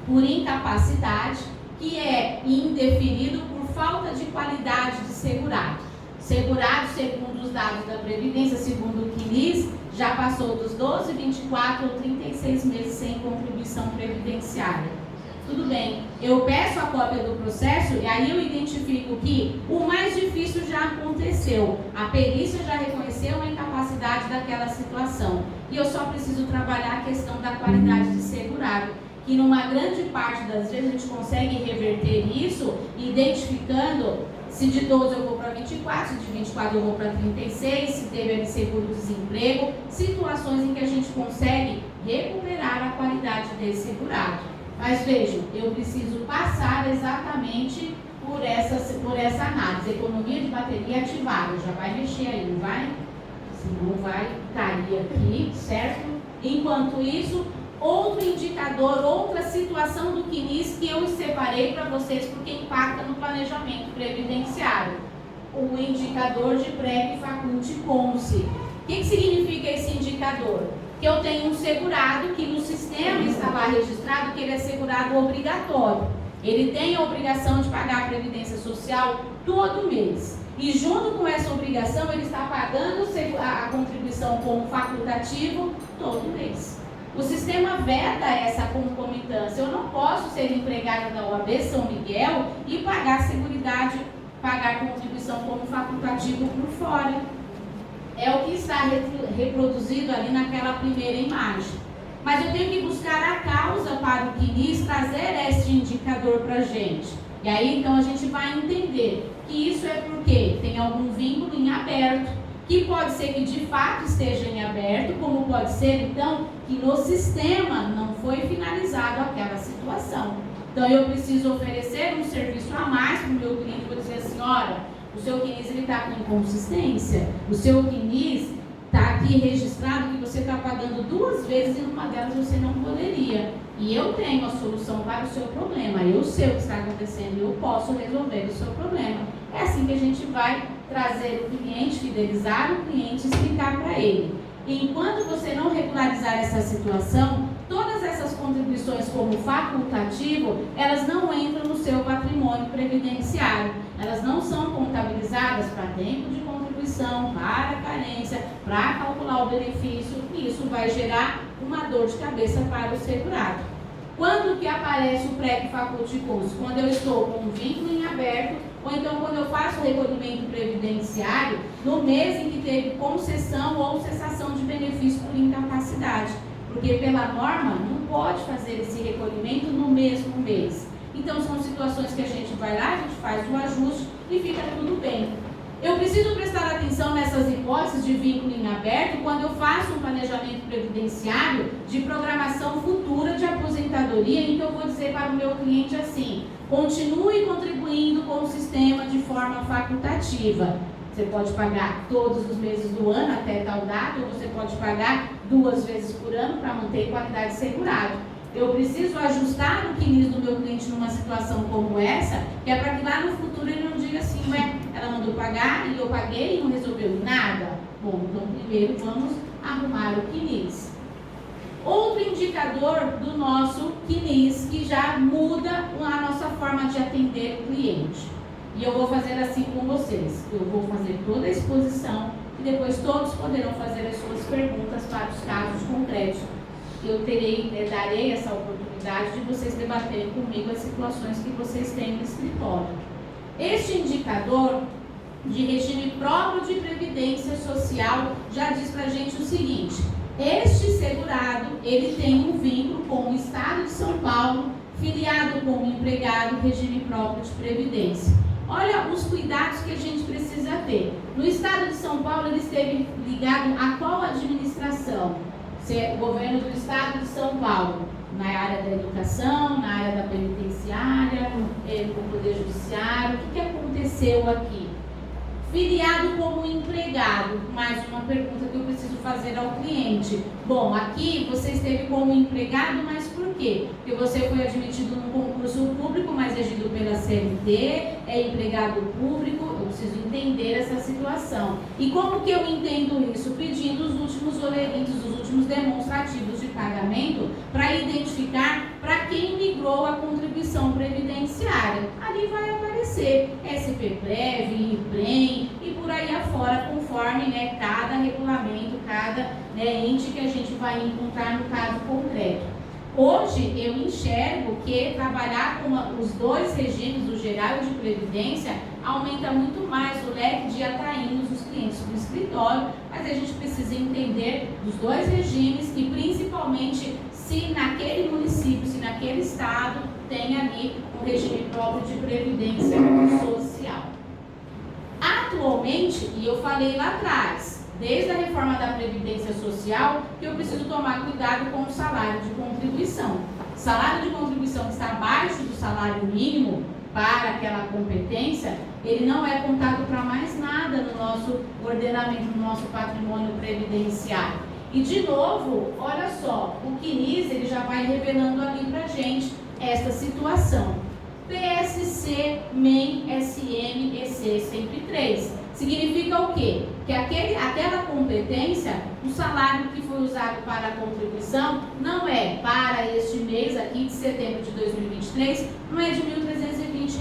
por incapacidade, que é indeferido por falta de qualidade de segurado. Segurado, segundo os dados da Previdência, segundo o CNIS, já passou dos 12, 24 ou 36 meses sem contribuição previdenciária. Tudo bem, eu peço a cópia do processo e aí eu identifico que o mais difícil já aconteceu. A perícia já reconheceu a incapacidade daquela situação. E eu só preciso trabalhar a questão da qualidade de segurado, que numa grande parte das vezes a gente consegue reverter isso, identificando se de 12 eu vou para 24, se de 24 eu vou para 36, se teve seguro-desemprego, situações em que a gente consegue recuperar a qualidade desse segurado. Mas vejam, eu preciso passar exatamente por essa análise. Economia de bateria ativada, já vai mexer aí, não vai? Senão vai cair aqui, certo? Enquanto isso, outro indicador, outra situação do CNIS que eu separei para vocês porque impacta no planejamento previdenciário. O indicador de PREV Faculte Conce. O que significa esse indicador? Que eu tenho um segurado que no sistema está lá registrado que ele é segurado obrigatório. Ele tem a obrigação de pagar a Previdência Social todo mês. E junto com essa obrigação, ele está pagando a contribuição como facultativo todo mês. O sistema veta essa concomitância. Eu não posso ser empregada da OAB São Miguel e pagar seguridade, pagar contribuição como facultativo por fora. É o que está reproduzido ali naquela primeira imagem. Mas eu tenho que buscar a causa para o CNIS trazer este indicador para a gente. E aí, então, a gente vai entender que isso é porque tem algum vínculo em aberto, que pode ser que de fato esteja em aberto, como pode ser, então, que no sistema não foi finalizado aquela situação. Então, eu preciso oferecer um serviço a mais para o meu cliente, vou dizer assim, olha, o seu CNIS está com inconsistência, o seu CNIS está aqui registrado que você está pagando 2 vezes e numa delas você não poderia. E eu tenho a solução para o seu problema, eu sei o que está acontecendo, eu posso resolver o seu problema. É assim que a gente vai trazer o cliente, fidelizar o cliente e explicar para ele. E enquanto você não regularizar essa situação, todas essas contribuições como facultativo, elas não entram no seu patrimônio previdenciário. Elas não são contabilizadas para tempo de contribuição, para carência, para calcular o benefício, e isso vai gerar uma dor de cabeça para o segurado. Quando que aparece o PREV Faculte Conce? Quando eu estou com um vínculo em aberto, ou então quando eu faço o recolhimento previdenciário no mês em que teve concessão ou cessação de benefício por incapacidade. Porque pela norma não pode fazer esse recolhimento no mesmo mês. Então são situações que a gente vai lá, a gente faz o ajuste e fica tudo bem. Eu preciso prestar atenção nessas hipóteses de vínculo em aberto quando eu faço um planejamento previdenciário de programação futura de aposentadoria, em que eu vou dizer para o meu cliente assim, continue contribuindo com o sistema de forma facultativa. Você pode pagar todos os meses do ano até tal data, ou você pode pagar 2 vezes por ano para manter qualidade segurada. Eu preciso ajustar o CNIS do meu cliente numa situação como essa, que é para que lá no futuro ele não diga assim, ué, ela mandou pagar e eu paguei e não resolveu nada. Bom, então primeiro vamos arrumar o CNIS. Outro indicador do nosso CNIS que já muda a nossa forma de atender o cliente. E eu vou fazer assim com vocês. Eu vou fazer toda a exposição e depois todos poderão fazer as suas perguntas para os casos concretos. Eu darei essa oportunidade de vocês debaterem comigo as situações que vocês têm no escritório. Este indicador de regime próprio de previdência social já diz para a gente o seguinte: este segurado, ele tem um vínculo com o Estado de São Paulo, filiado como empregado, regime próprio de previdência. Olha os cuidados que a gente precisa ter. No Estado de São Paulo, ele esteve ligado a qual administração? O governo do Estado de São Paulo, na área da educação, na área da penitenciária, no Poder Judiciário. O que aconteceu aqui? Filiado como empregado, mais uma pergunta que eu preciso fazer ao cliente. Bom, aqui você esteve como empregado, mas por quê? Porque você foi admitido num concurso público, mas regido pela CLT, é empregado público, eu preciso entender essa situação. E como que eu entendo isso? Pedindo os últimos oleritos, os últimos demonstrativos de pagamento para identificar para quem migrou a contribuição previdenciária. Ali vai aparecer SPPrev, IPREM e por aí afora, conforme cada regulamento, cada ente que a gente vai encontrar no caso concreto. Hoje eu enxergo que trabalhar com os 2 regimes, o geral e de previdência, aumenta muito mais o leque de atrairmos os clientes do escritório, mas a gente precisa entender dos 2 regimes e principalmente se naquele município, se naquele naquele estado tem ali um regime próprio de previdência social. Atualmente, e eu falei lá atrás, desde a reforma da Previdência Social, que eu preciso tomar cuidado com o salário de contribuição. Salário de contribuição que está abaixo do salário mínimo para aquela competência, ele não é contado para mais nada no nosso ordenamento, no nosso patrimônio previdenciário. E de novo, olha só, o CNIS ele já vai revelando ali para a gente esta situação. PSC, MEM, SM, EC, sempre 3. Significa o quê? Que aquela competência, o salário que foi usado para a contribuição, não é para este mês aqui de setembro de 2023, não é de R$ 1.320,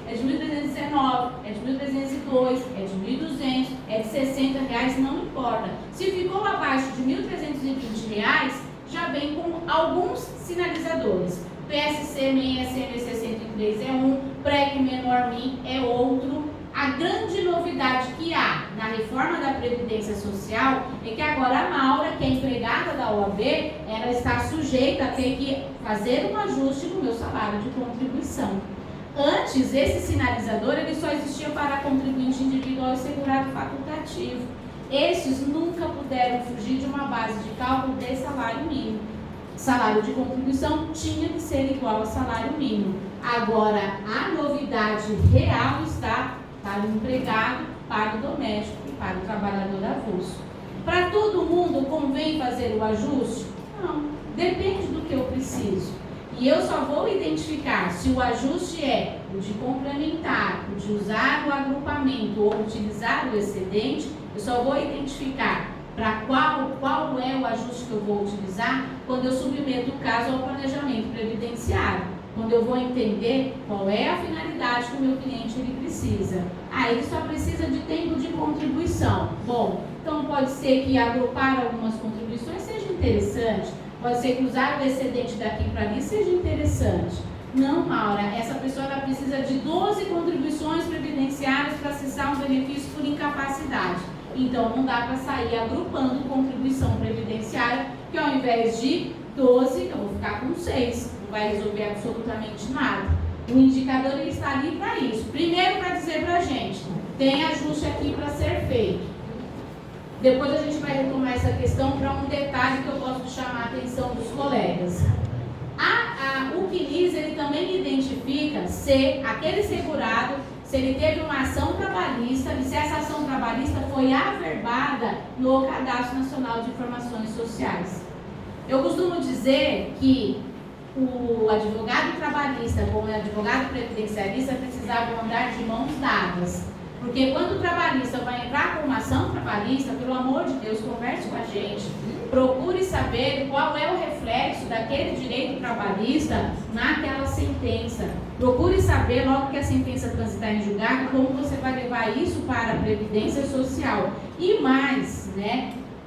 é de R$ 1.319, é de R$ 1.302, é de R$ 1.200, é de R$ 60, não importa. Se ficou abaixo de R$ 1.320, já vem com alguns sinalizadores. PSC, MEM, SM, 103 é um, PREC menor MIM é outro. A grande novidade que há na reforma da Previdência Social é que agora a Maura, que é empregada da OAB, ela está sujeita a ter que fazer um ajuste no meu salário de contribuição. Antes, esse sinalizador ele só existia para contribuinte individual e segurado facultativo. Estes nunca puderam fugir de uma base de cálculo de salário mínimo. Salário de contribuição tinha que ser igual ao salário mínimo. Agora, a novidade real está para o empregado, para o doméstico e para o trabalhador avulso. Para todo mundo convém fazer o ajuste? Não, depende do que eu preciso. E eu só vou identificar se o ajuste é o de complementar, o de usar o agrupamento ou utilizar o excedente, eu só vou identificar para qual é o ajuste que eu vou utilizar quando eu submeto o caso ao planejamento previdenciário. Quando eu vou entender qual é a finalidade que o meu cliente ele precisa. Ele só precisa de tempo de contribuição. Bom, então pode ser que agrupar algumas contribuições seja interessante. Pode ser que usar o excedente daqui para ali seja interessante. Não, Maura, essa pessoa ela precisa de 12 contribuições previdenciárias para acessar um benefício por incapacidade. Então, não dá para sair agrupando contribuição previdenciária, que ao invés de 12, eu vou ficar com 6. Não vai resolver absolutamente nada. O indicador ele está ali para isso. Primeiro, para dizer para a gente, tem ajuste aqui para ser feito. Depois a gente vai retomar essa questão para um detalhe que eu gosto de chamar a atenção dos colegas. O CNIS ele também identifica se aquele segurado, se ele teve uma ação trabalhista e se essa ação trabalhista foi averbada no Cadastro Nacional de Informações Sociais. Eu costumo dizer que o advogado trabalhista com o advogado previdenciarista precisavam andar de mãos dadas. Porque quando o trabalhista vai entrar com uma ação trabalhista, pelo amor de Deus, converse com a gente. Procure saber qual é o reflexo daquele direito trabalhista naquela sentença. Procure saber, logo que a sentença transitar em julgado, como você vai levar isso para a Previdência Social. E mais,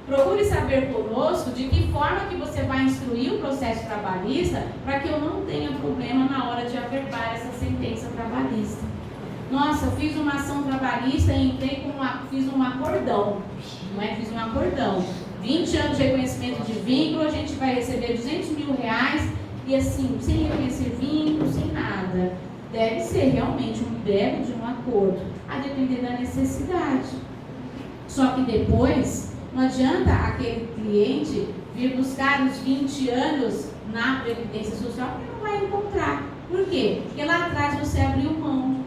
procure saber conosco de que forma que você vai instruir o processo trabalhista para que eu não tenha problema na hora de averbar essa sentença trabalhista. Nossa, eu fiz uma ação trabalhista e entrei fiz um acordão. Fiz um acordão. 20 anos de reconhecimento de vínculo, a gente vai receber R$200 mil e assim, sem reconhecer vínculo, sem nada. Deve ser realmente um belo de um acordo, a depender da necessidade. Só que depois, não adianta aquele cliente vir buscar os 20 anos na Previdência Social, porque não vai encontrar. Por quê? Porque lá atrás você abriu mão.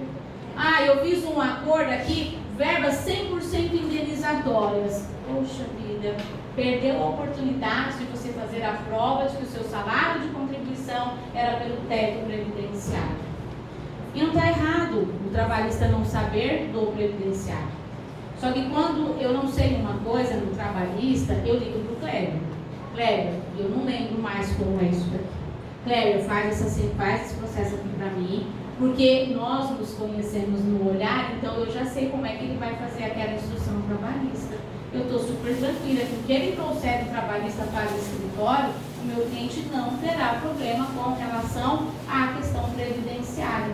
Eu fiz um acordo aqui, verbas 100% indenizatórias. Poxa vida, perdeu a oportunidade de você fazer a prova de que o seu salário de contribuição era pelo teto previdenciário. E não está errado o trabalhista não saber do previdenciário. Só que quando eu não sei uma coisa no trabalhista, eu ligo para o Cléber. Cléber, eu não lembro mais como é isso aqui. Cléber, faz esse processo aqui para mim. Porque nós nos conhecemos no olhar, então eu já sei como é que ele vai fazer aquela instrução trabalhista. Eu estou super tranquila que o que ele trouxer do trabalhista para o escritório, o meu cliente não terá problema com relação à questão previdenciária.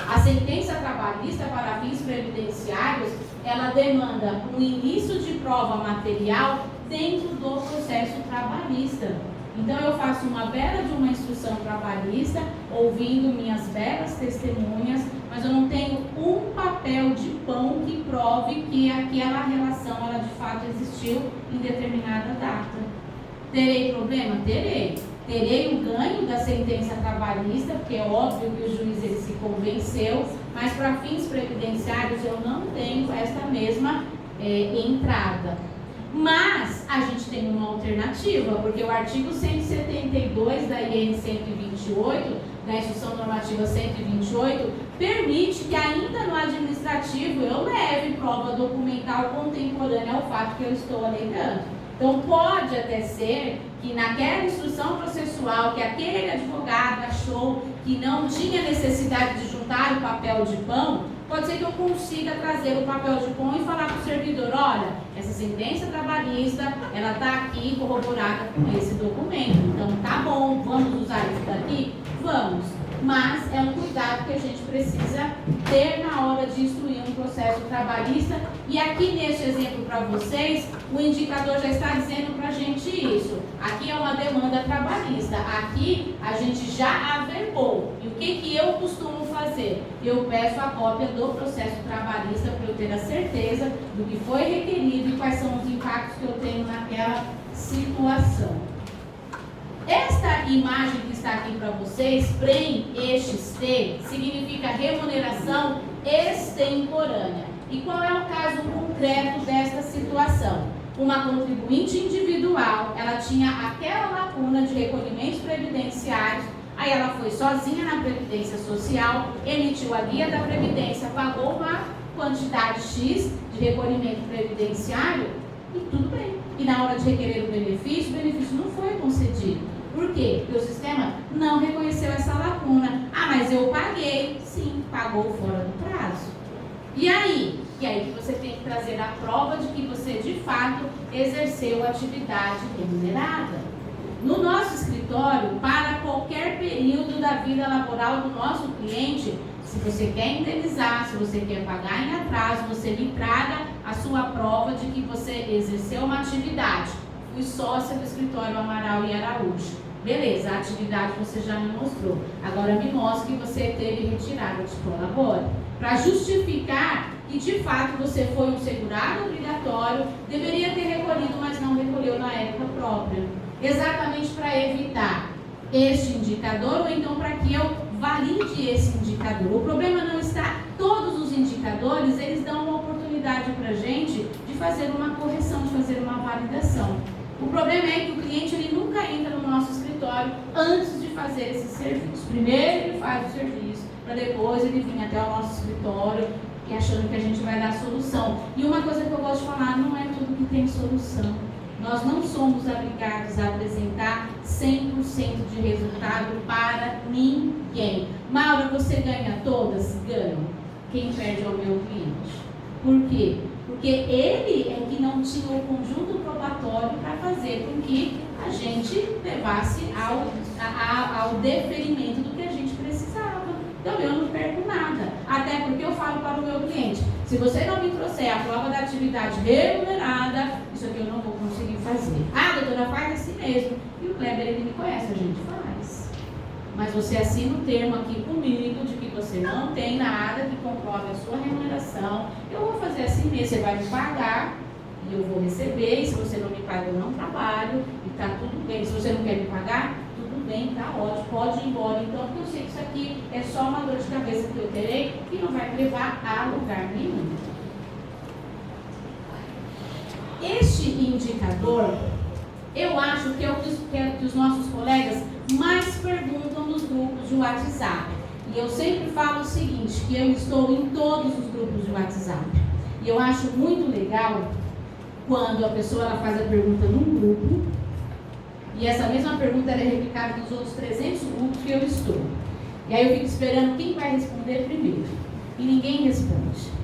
A sentença trabalhista para fins previdenciários, ela demanda um início de prova material dentro do processo trabalhista. Então eu faço uma bela de uma instrução trabalhista, ouvindo minhas belas testemunhas, mas eu não tenho um papel de pão que prove que aquela relação, ela de fato existiu em determinada data. Terei problema? Terei. Terei o ganho da sentença trabalhista, porque é óbvio que o juiz ele se convenceu, mas para fins previdenciários eu não tenho esta mesma entrada. Mas a gente tem uma alternativa, porque o artigo 172 da IN 128, da Instrução Normativa 128, permite que ainda no administrativo eu leve prova documental contemporânea ao fato que eu estou alegando. Então pode até ser que naquela instrução processual que aquele advogado achou que não tinha necessidade de juntar o papel de pão, pode ser que eu consiga trazer o papel de pão e falar para o servidor, olha, essa sentença trabalhista, ela está aqui corroborada com esse documento. Então tá bom, vamos usar isso daqui? Vamos. Mas é um cuidado que a gente precisa ter na hora de instruir um processo trabalhista. E aqui neste exemplo para vocês, o indicador já está dizendo para a gente isso. Aqui é uma demanda trabalhista. Aqui a gente já averbou. E o que eu costumo fazer? Eu peço a cópia do processo trabalhista para eu ter a certeza do que foi requerido e quais são os impactos que eu tenho naquela situação. Esta imagem que está aqui para vocês, PREM XT, significa remuneração extemporânea. E qual é o caso concreto desta situação? Uma contribuinte individual, ela tinha aquela lacuna de recolhimentos previdenciários, aí ela foi sozinha na Previdência Social, emitiu a guia da Previdência, pagou uma quantidade X de recolhimento previdenciário e tudo bem. E na hora de requerer o benefício não foi concedido. Por quê? Porque o sistema não reconheceu essa lacuna. Ah, mas eu paguei. Sim, pagou fora do prazo. E aí? E aí que você tem que trazer a prova de que você, de fato, exerceu atividade remunerada. No nosso escritório, para qualquer período da vida laboral do nosso cliente, se você quer indenizar, se você quer pagar em atraso, você me traga a sua prova de que você exerceu uma atividade. Fui sócia do escritório Amaral e Araújo. Beleza, a atividade você já me mostrou. Agora me mostre que você teve retirada de colabore. Para justificar que de fato você foi um segurado obrigatório, deveria ter recolhido, mas não recolheu na época própria. Exatamente para evitar este indicador, ou então para que eu valide esse indicador. O problema não está, todos os indicadores, eles dão uma oportunidade para a gente de fazer uma correção, de fazer uma validação. O problema é que o cliente ele nunca entra no nosso escritório antes de fazer esse serviço. Primeiro ele faz o serviço, para depois ele vir até o nosso escritório e achando que a gente vai dar solução. E uma coisa que eu gosto de falar, não é tudo que tem solução. Nós não somos obrigados a apresentar 100% de resultado para ninguém. Maura, você ganha todas? Ganho. Quem perde é o meu cliente. Por quê? Porque ele é que não tinha o conjunto probatório para fazer com que a gente levasse ao deferimento do que a gente precisava. Então eu não perco nada. Até porque eu falo para o meu cliente, se você não me trouxer a prova da atividade remunerada, isso aqui eu não vou conseguir fazer. Ah, doutora, faz assim mesmo. E o Kleber, ele me conhece, a gente faz. Mas você assina o termo aqui comigo de que você não tem nada que comprove a sua remuneração. Eu vou fazer assim mesmo, você vai me pagar e eu vou receber. E se você não me paga, eu não trabalho e tá tudo bem. Se você não quer me pagar, tudo bem, tá ótimo, pode ir embora. Então, porque eu sei que isso aqui é só uma dor de cabeça que eu terei e não vai me levar a lugar nenhum. Este indicador, eu acho que é o que os nossos colegas mais perguntam nos grupos de WhatsApp. E eu sempre falo o seguinte, que eu estou em todos os grupos de WhatsApp. E eu acho muito legal quando a pessoa ela faz a pergunta num grupo e essa mesma pergunta ela é replicada nos outros 300 grupos que eu estou. E aí eu fico esperando quem vai responder primeiro. E ninguém responde.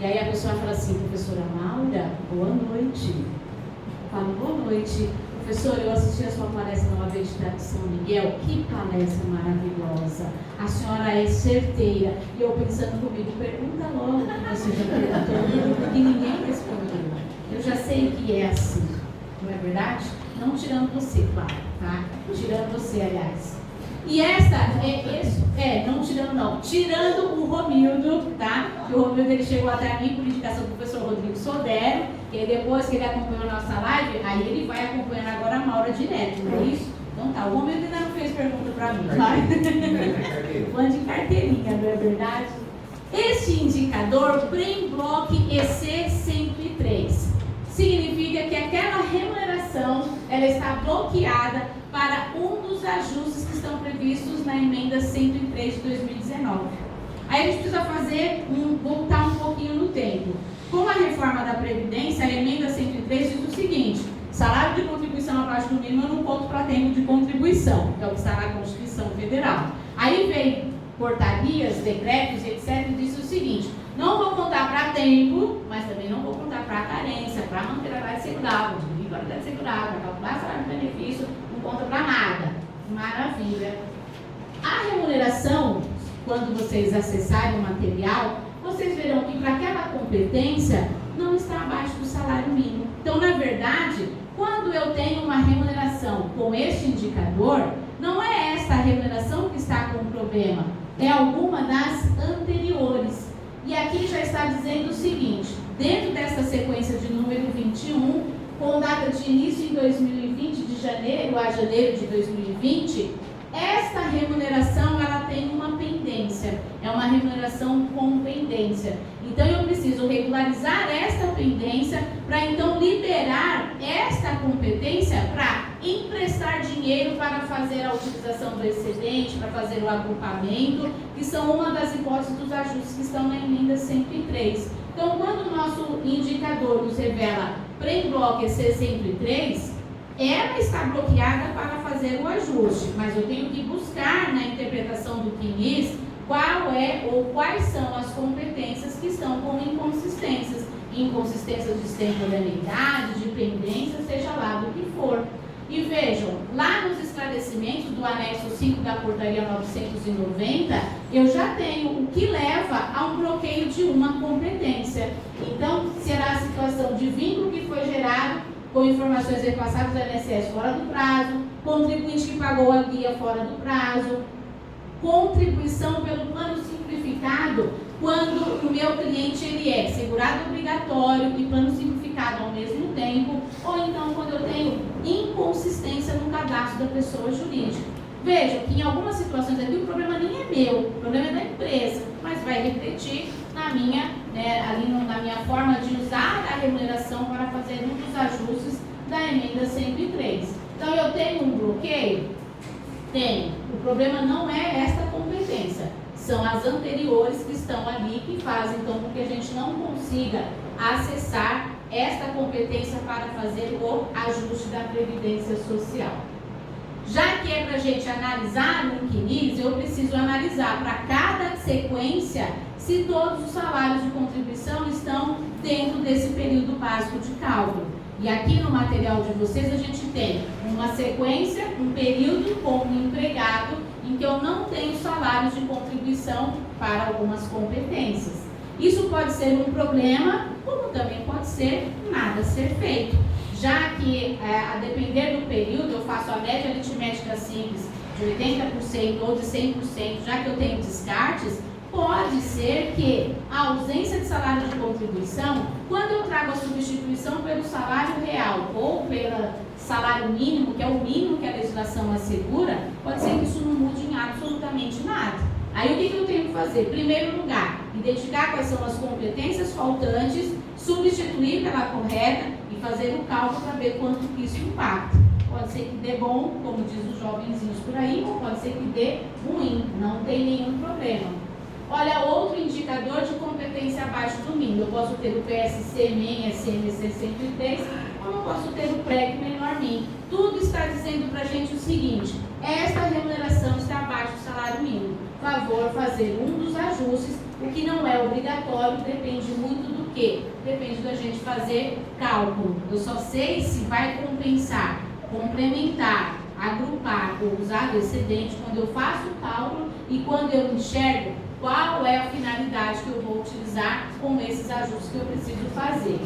E aí a pessoa fala assim, professora Maura, boa noite. Eu falo, boa noite. Professor, eu assisti a sua palestra no Abedita de São Miguel, que palestra maravilhosa, a senhora é certeira. E eu pensando comigo, pergunta logo que você já perguntou, e ninguém respondeu. Eu já sei que é assim, não é verdade? Não tirando você, claro, tá? Tirando você, aliás. E não tirando não, tirando o Romildo, tá? Que o Romildo ele chegou até mim por indicação do professor Rodrigo Sodero, e aí depois que ele acompanhou a nossa live, aí ele vai acompanhar agora a Maura direto, não é isso? Então tá, o Romildo ainda não fez pergunta para mim, vai? Fã de carteirinha, não é verdade? Este indicador, Brain Block EC 103, significa que aquela remuneração ela está bloqueada para um dos ajustes que estão previstos na emenda 103 de 2019. Aí a gente precisa voltar um pouquinho no tempo. Com a reforma da Previdência, a emenda 103 diz o seguinte: salário de contribuição abaixo do mínimo eu não conto para tempo de contribuição, que é o que está na Constituição Federal. Aí veio portarias, decretos, etc., e disse o seguinte: não vou contar para tempo, mas também não vou contar para carência, para manter a idade segurável, diminuir a idade segurável, para calcular salário de benefício, não conta para nada. Maravilha. A remuneração, quando vocês acessarem o material, vocês verão que para aquela competência não está abaixo do salário mínimo. Então, na verdade, quando eu tenho uma remuneração com este indicador, não é esta a remuneração que está com o problema, é alguma das anteriores. E aqui já está dizendo o seguinte: dentro dessa sequência de número 21, com data de início em 2020, de janeiro a janeiro de 2020, esta remuneração ela tem uma pendência, é uma remuneração com pendência. Então eu preciso regularizar esta pendência para então liberar esta competência para emprestar dinheiro para fazer a utilização do excedente, para fazer o agrupamento, que são uma das hipóteses dos ajustes que estão na emenda 103. Então, quando o nosso indicador nos revela Brain Block EC 103, ela está bloqueada para fazer o ajuste, mas eu tenho que buscar na interpretação do CNIS qual é ou quais são as competências que estão com inconsistências de extemporaneidade, de pendência, seja lá do que for. E vejam, lá nos esclarecimentos do anexo 5 da portaria 990, eu já tenho o que leva a um bloqueio de uma competência. Então, será a situação de vínculo que foi gerado com informações repassadas do INSS fora do prazo, contribuinte que pagou a guia fora do prazo, contribuição pelo plano simplificado, quando o meu cliente ele é segurado obrigatório e plano simplificado ao mesmo tempo, ou então quando eu tenho inconsistência no cadastro da pessoa jurídica. Vejam que em algumas situações aqui o problema nem é meu, o problema é da empresa, mas vai refletir na minha, na minha forma de usar a remuneração para fazer um dos ajustes da emenda 103. Então eu tenho um bloqueio? Tenho. O problema não é esta competência, são as anteriores que estão ali que fazem então com que a gente não consiga acessar esta competência para fazer o ajuste da Previdência Social. Já que é para a gente analisar no CNIS, eu preciso analisar para cada sequência se todos os salários de contribuição estão dentro desse período básico de cálculo. E aqui no material de vocês a gente tem uma sequência, um período com um empregado em que eu não tenho salários de contribuição para algumas competências. Isso pode ser um problema, como também pode ser nada a ser feito. Já que, a depender do período, eu faço a média aritmética simples de 80% ou de 100%, já que eu tenho descartes, pode ser que a ausência de salário de contribuição, quando eu trago a substituição pelo salário real ou pelo salário mínimo, que é o mínimo que a legislação assegura, pode ser que isso não mude em absolutamente nada. Aí o que eu tenho que fazer? Em primeiro lugar, identificar quais são as competências faltantes, substituir pela correta e fazer o cálculo para ver quanto que isso impacta. Pode ser que dê bom, como diz os jovenzinhos por aí, ou pode ser que dê ruim, não tem nenhum problema. Olha, outro indicador de competência abaixo do mínimo. Eu posso ter o PSC, MEN, SMC 103, ou eu posso ter o PREC menor MIN. Tudo está dizendo para a gente o seguinte: esta remuneração está abaixo do salário mínimo. Favor fazer um dos ajustes, o que não é obrigatório, depende muito do quê? Depende da gente fazer cálculo. Eu só sei se vai compensar, complementar, agrupar ou usar o excedente quando eu faço o cálculo e quando eu enxergo qual é a finalidade que eu vou utilizar com esses ajustes que eu preciso fazer.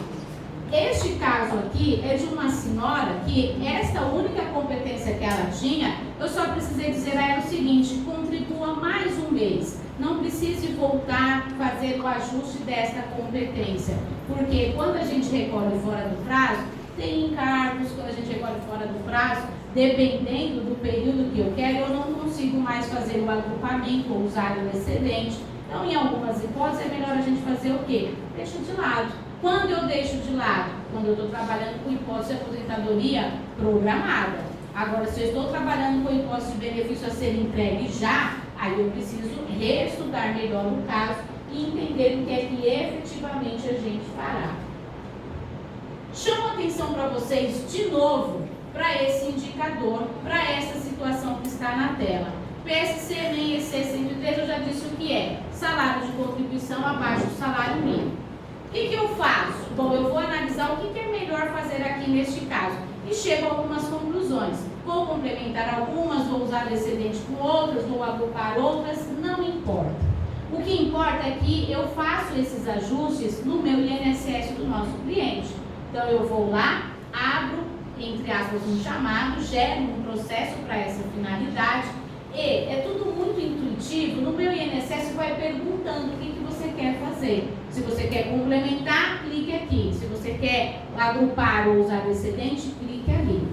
Este caso aqui é de uma senhora que esta única competência que ela tinha, eu só precisei dizer a ela o seguinte: contribua mais um mês. Não precise voltar a fazer o ajuste desta competência. Porque quando a gente recolhe fora do prazo, tem encargos, quando a gente recolhe fora do prazo, dependendo do período que eu quero, eu não consigo mais fazer o agrupamento ou usar o excedente. Então, em algumas hipóteses, é melhor a gente fazer o quê? Deixa de lado. Quando eu deixo de lado? Quando eu estou trabalhando com hipótese de aposentadoria programada. Agora, se eu estou trabalhando com hipótese de benefício a ser entregue já, aí eu preciso reestudar melhor o caso e entender o que é que efetivamente a gente fará. Chamo a atenção para vocês de novo para esse indicador, para essa situação que está na tela. PSC, NEM, EC 103, eu já disse o que é. Salário de contribuição abaixo do salário mínimo. O que eu faço? Bom, eu vou analisar o que é melhor fazer aqui neste caso. E chego a algumas conclusões. Vou complementar algumas, vou usar o excedente com outras, vou agrupar outras, não importa. O que importa é que eu faço esses ajustes no meu INSS do nosso cliente. Então, eu vou lá, abro, entre aspas, um chamado, gero um processo para essa finalidade e é tudo muito intuitivo. No meu INSS vai perguntando o que você quer fazer. Se você quer complementar, clique aqui. Se você quer agrupar ou usar o excedente, clique ali.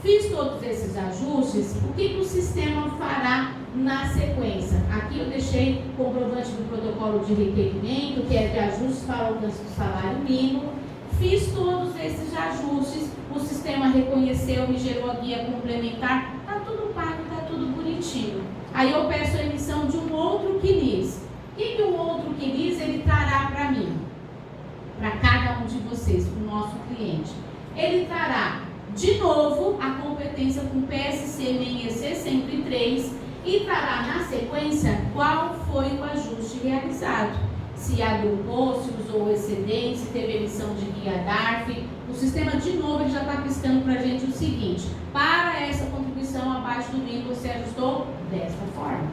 Fiz todos esses ajustes, o que o sistema fará na sequência? Aqui eu deixei o comprovante do protocolo de requerimento, que é de ajustes para o alcance do salário mínimo. Fiz todos esses ajustes, o sistema reconheceu, me gerou a guia complementar, está tudo pago, está tudo bonitinho. Aí eu peço a emissão de um outro CNIS. O que o outro CNIS ele trará para mim? Para cada um de vocês, para o nosso cliente. Ele trará, de novo, a competência com PSC, NEM, EC 103 e trará na sequência qual foi o ajuste realizado. Se agrupou, se usou o excedente, se teve emissão de guia DARF. O sistema, de novo, ele já está piscando para a gente o seguinte: para essa contribuição abaixo do mínimo, você ajustou desta forma.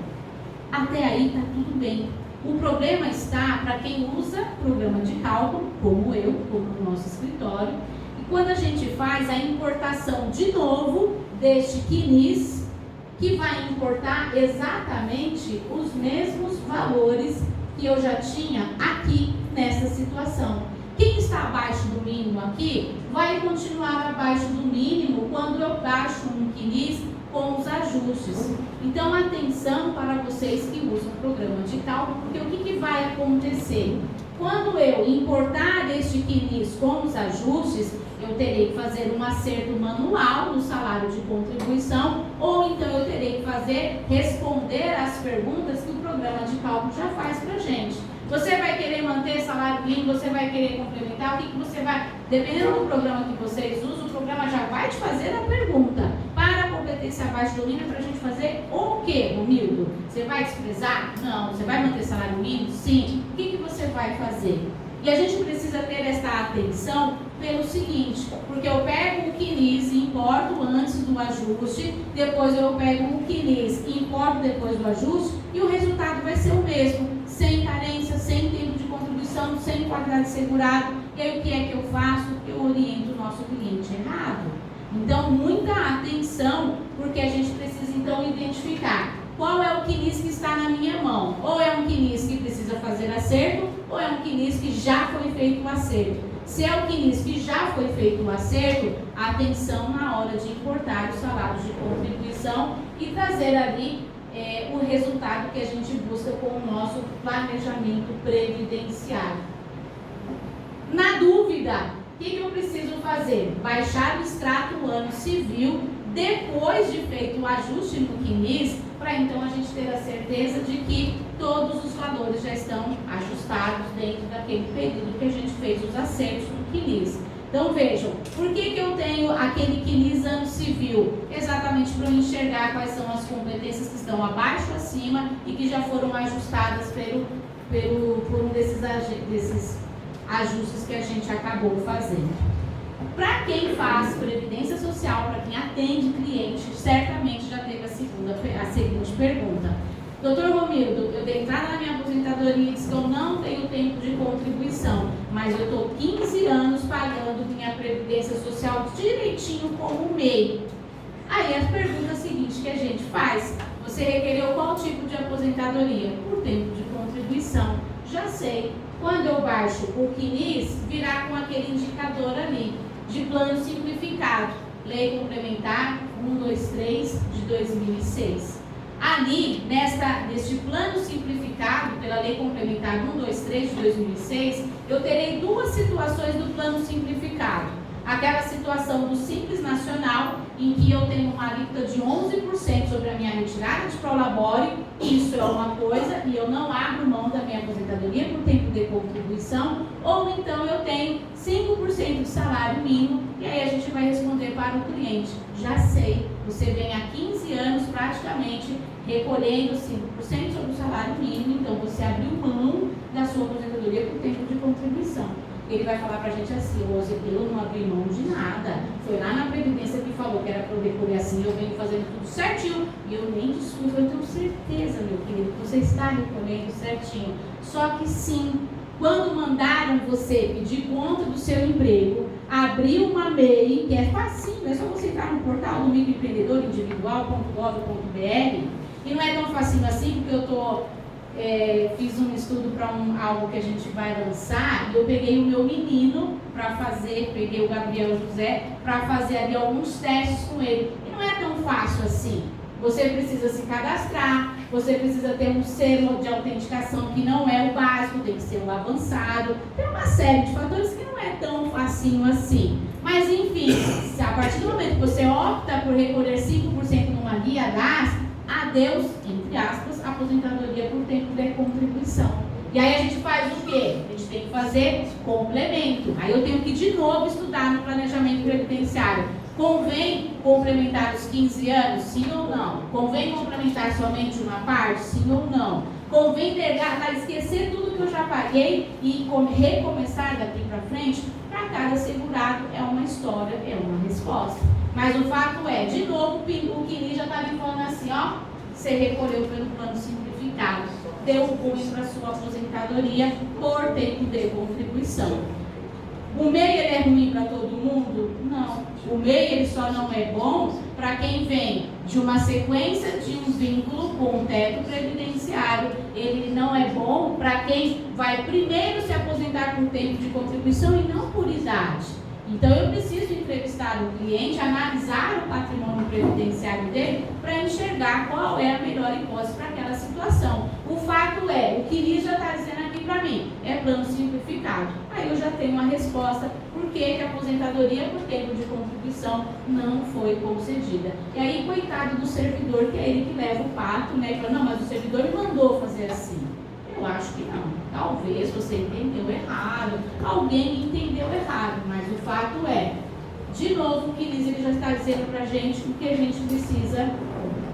Até aí está tudo bem. O problema está para quem usa programa de cálculo, como eu, como o nosso escritório, e quando a gente faz a importação de novo deste CNIS, que vai importar exatamente os mesmos valores que eu já tinha aqui nessa situação. Quem está abaixo do mínimo aqui vai continuar abaixo do mínimo quando eu baixo um CNIS com os ajustes. Então, atenção para vocês que usam o programa de cálculo, porque o que vai acontecer? Quando eu importar este CNIS com os ajustes, eu terei que fazer um acerto manual no salário de contribuição, ou então eu terei que responder às perguntas que o programa de cálculo já faz para a gente. Você vai querer manter salário mínimo, você vai querer complementar, o que você vai... Dependendo do programa que vocês usam, o programa já vai te fazer a pergunta. Para a competência abaixo do mínimo, para a gente fazer o quê, Romildo? Você vai desprezar? Não. Você vai manter salário mínimo? Sim. O que você vai fazer? E a gente precisa ter essa atenção pelo seguinte, porque eu pego o CNIS e importo antes do ajuste, depois eu pego o CNIS e importo depois do ajuste, e o resultado vai ser o mesmo, sem carência, sem tempo de contribuição, sem qualidade segurado. E aí o que é que eu faço? Eu oriento o nosso cliente errado. Então, muita atenção, porque a gente precisa então identificar qual é o CNIS que está na minha mão. Ou é um CNIS que precisa fazer acerto, ou é um CNIS que já foi feito o acerto. Se é o CNIS que já foi feito o acerto, atenção na hora de importar os salários de contribuição e trazer ali o resultado que a gente busca com o nosso planejamento previdenciário. Na dúvida, o que eu preciso fazer? Baixar o extrato ano civil depois de feito o ajuste no CNIS, para então a gente ter a certeza de que todos os valores já estão ajustados dentro daquele período que a gente fez os acertos no CNIS. Então vejam, por que eu tenho aquele CNIS ano civil? Exatamente para eu enxergar quais são as competências que estão abaixo, acima e que já foram ajustadas por um desses ajustes que a gente acabou fazendo. Para quem faz previdência social, para quem atende cliente, certamente já teve a seguinte pergunta: Doutor Romildo, eu dei entrada na minha aposentadoria e disse que eu não tenho tempo de contribuição, mas eu estou 15 anos pagando pagando minha previdência social direitinho como MEI. Aí a pergunta seguinte que a gente faz: você requereu qual tipo de aposentadoria? Por tempo de contribuição. Já sei. Quando eu baixo o CNIS, virá com aquele indicador ali de plano simplificado. Lei Complementar 123 de 2006. Ali, neste plano simplificado pela Lei Complementar 123 de 2006, eu terei duas situações do plano simplificado. Aquela situação do Simples Nacional, em que eu tenho uma alíquota de 11% sobre a minha retirada de prolabore, isso é uma coisa, e eu não abro mão da minha aposentadoria por tempo de contribuição, ou então eu tenho 5% de salário mínimo, e aí a gente vai responder para o cliente: já sei, você vem há 15 anos praticamente recolhendo 5% sobre o salário mínimo, então você abriu mão da sua aposentadoria por tempo de contribuição. Ele vai falar pra gente assim: Rose, eu não abri mão de nada. Foi lá na Previdência que falou que era para eu recolher assim, eu venho fazendo tudo certinho. E eu nem discuto, eu tenho certeza, meu querido, que você está recolhendo certinho. Só que sim, quando mandaram você pedir conta do seu emprego, abrir uma MEI, que é facinho, é só você entrar no portal do microempreendedorindividual.gov.br, e não é tão facinho assim, porque eu fiz um estudo para algo que a gente vai lançar, e eu peguei o meu menino para fazer, peguei o Gabriel José para fazer ali alguns testes com ele. E não é tão fácil assim. Você precisa se cadastrar, você precisa ter um selo de autenticação que não é o básico, tem que ser o avançado. Tem uma série de fatores que não é tão facinho assim. Mas enfim, se a partir do momento que você opta por recolher 5% numa guia DAS, adeus, entre aspas, aposentadoria por tempo de contribuição. E aí a gente faz o quê? A gente tem que fazer complemento. Aí eu tenho que de novo estudar no planejamento previdenciário. Convém complementar os 15 anos? Sim ou não? Convém complementar somente uma parte? Sim ou não? Convém esquecer tudo que eu já paguei e recomeçar daqui para frente? Para cada segurado é uma história, é uma resposta. Mas o fato é, de novo, o Quini já está me falando assim, ó, você recolheu pelo plano simplificado, deu um cunho para sua aposentadoria por tempo de contribuição. O MEI ele é ruim para todo mundo? Não. O MEI ele só não é bom para quem vem de uma sequência de um vínculo com um teto previdenciário. Ele não é bom para quem vai primeiro se aposentar por tempo de contribuição e não por idade. Então eu preciso entrevistar o cliente, analisar o patrimônio previdenciário dele para enxergar qual é a melhor hipótese para aquela situação. O fato é, o que já está dizendo aqui para mim, é plano simplificado. Aí eu já tenho uma resposta por que a aposentadoria por tempo de contribuição não foi concedida. E aí, coitado do servidor, que é ele que leva o pato, né? E fala, não, mas o servidor me mandou fazer assim. Eu acho que não. Talvez você entendeu errado, alguém entendeu errado, mas o fato é, de novo, o que ele já está dizendo para a gente o que a gente precisa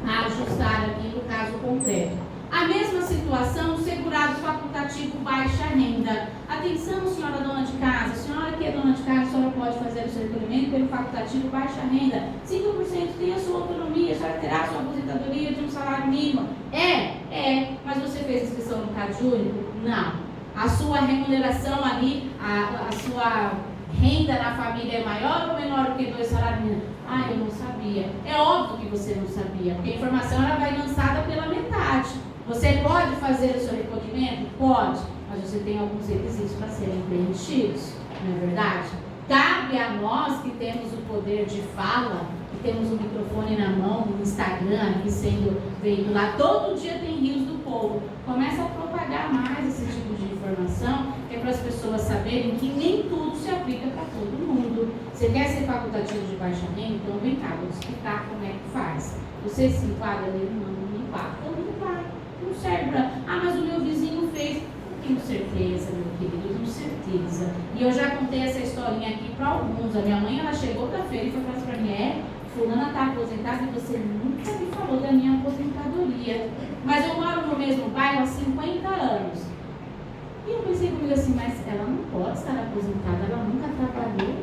ajustar aqui no caso concreto. A mesma situação, o segurado facultativo baixa renda. Atenção, senhora dona de casa, a senhora que é dona de casa, a senhora pode fazer o seu recolhimento pelo facultativo baixa renda. 5% tem a sua autonomia, a senhora terá a sua aposentadoria de um salário mínimo. Mas você fez inscrição no Cade Único? Não. A sua remuneração ali, a sua renda na família é maior ou menor do que 2 salários mínimos? Ah, eu não sabia. É óbvio que você não sabia, porque a informação ela vai lançada pela metade. Você pode fazer o seu recolhimento? Pode, mas você tem alguns requisitos para serem preenchidos, não é verdade? Cabe a nós que temos o poder de fala, que temos o microfone na mão, no Instagram, aqui sendo veiculado, todo dia tem Rios do Povo. Começa a propagar mais esse tipo de informação, que é para as pessoas saberem que nem tudo se aplica para todo mundo. Você quer ser facultativo de baixa renda? Então vem cá, vou te explicar como é que faz. Você se enquadra nele? Não me enquadra. Então não vai. Não serve para... Ah, mas o meu vizinho fez. Não tenho certeza, meu querido, tenho certeza. E eu já contei essa historinha aqui para alguns. A minha mãe, ela chegou da feira e foi falar para mim, fulana está aposentada e você nunca me falou da minha aposentadoria. Mas eu moro no mesmo bairro há 50 anos. E eu pensei comigo assim, mas ela não pode estar aposentada, ela nunca trabalhou.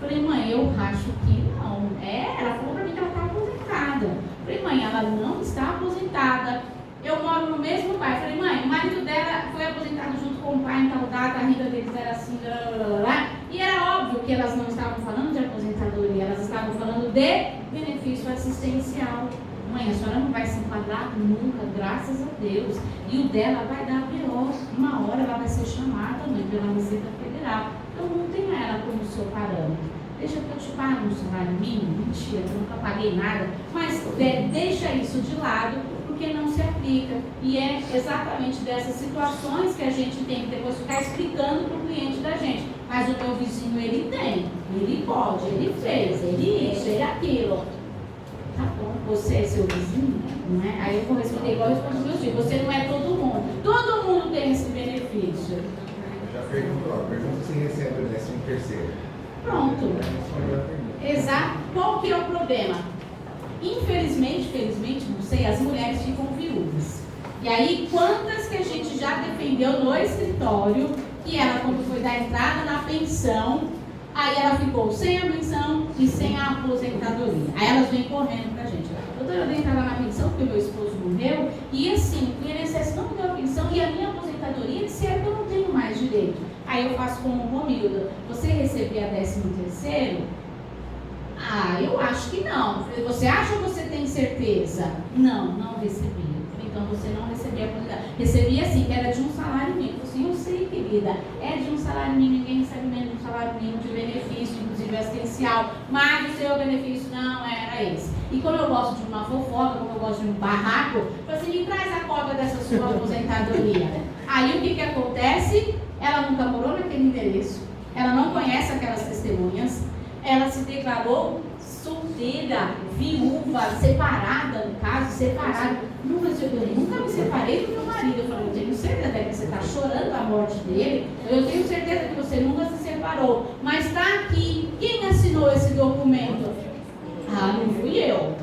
Falei, mãe, eu acho que não. Ela falou para mim que ela está aposentada. Falei, mãe, ela não está aposentada. Eu moro no mesmo bairro. Falei, mãe, o marido dela foi aposentado junto com o pai em tal data, a renda deles era assim, blá, blá, blá, blá. E E era óbvio que elas não estavam falando de aposentadoria, elas estavam falando de benefício assistencial. Mãe, a senhora não vai se enquadrar nunca, graças a Deus. E o dela vai dar pior. Uma hora ela vai ser chamada, mãe, pela Receita Federal. Então não tem ela como seu parâmetro. Deixa que eu te pago um salário mínimo. Mentira, eu nunca paguei nada. Mas deixa isso de lado, porque não se aplica. E é exatamente dessas situações que a gente tem que depois ficar explicando para o cliente da gente. Mas o meu vizinho, ele tem, ele pode, ele fez, ele isso, ele aquilo. Tá bom, você é seu vizinho, não é? Aí eu vou responder igual eu respondo meus filhos. Você não é todo mundo. Todo mundo tem esse benefício. Já pergunta se recebe o 13º. Pronto. Exato. Qual que é o problema? Infelizmente, felizmente, não sei, as mulheres ficam viúvas. E aí, quantas que a gente já defendeu no escritório, que ela, quando foi dar entrada na pensão, aí ela ficou sem a pensão e sem a aposentadoria. Aí elas vêm correndo pra gente. Doutora, eu dei entrada na pensão porque meu esposo morreu, e assim, o INSS não me deu a pensão e a minha aposentadoria disseram que eu não tenho mais direito. Aí eu faço como o Romildo. Você recebia 13º? Ah, eu acho que não. Você acha ou você tem certeza? Não, não recebia. Então você não recebia a aposentadoria. Recebia sim, que era de um salário mínimo. Assim, eu sei, querida, é de um salário mínimo, ninguém recebe menos de um salário mínimo de benefício, inclusive assistencial, mas o seu benefício não era esse. E como eu gosto de uma fofoca, como eu gosto de um barraco, eu falei assim, me traz a cópia dessa sua aposentadoria. Aí o que acontece? Ela nunca morou naquele endereço, ela não conhece aquelas testemunhas, ela se declarou solteira, viúva, separada, no caso, separada. Não, mas eu nunca me separei do meu marido. Eu falei, eu tenho certeza que você está chorando a morte dele, eu tenho certeza que você nunca se separou, mas está aqui, quem assinou esse documento? Ah, não fui eu.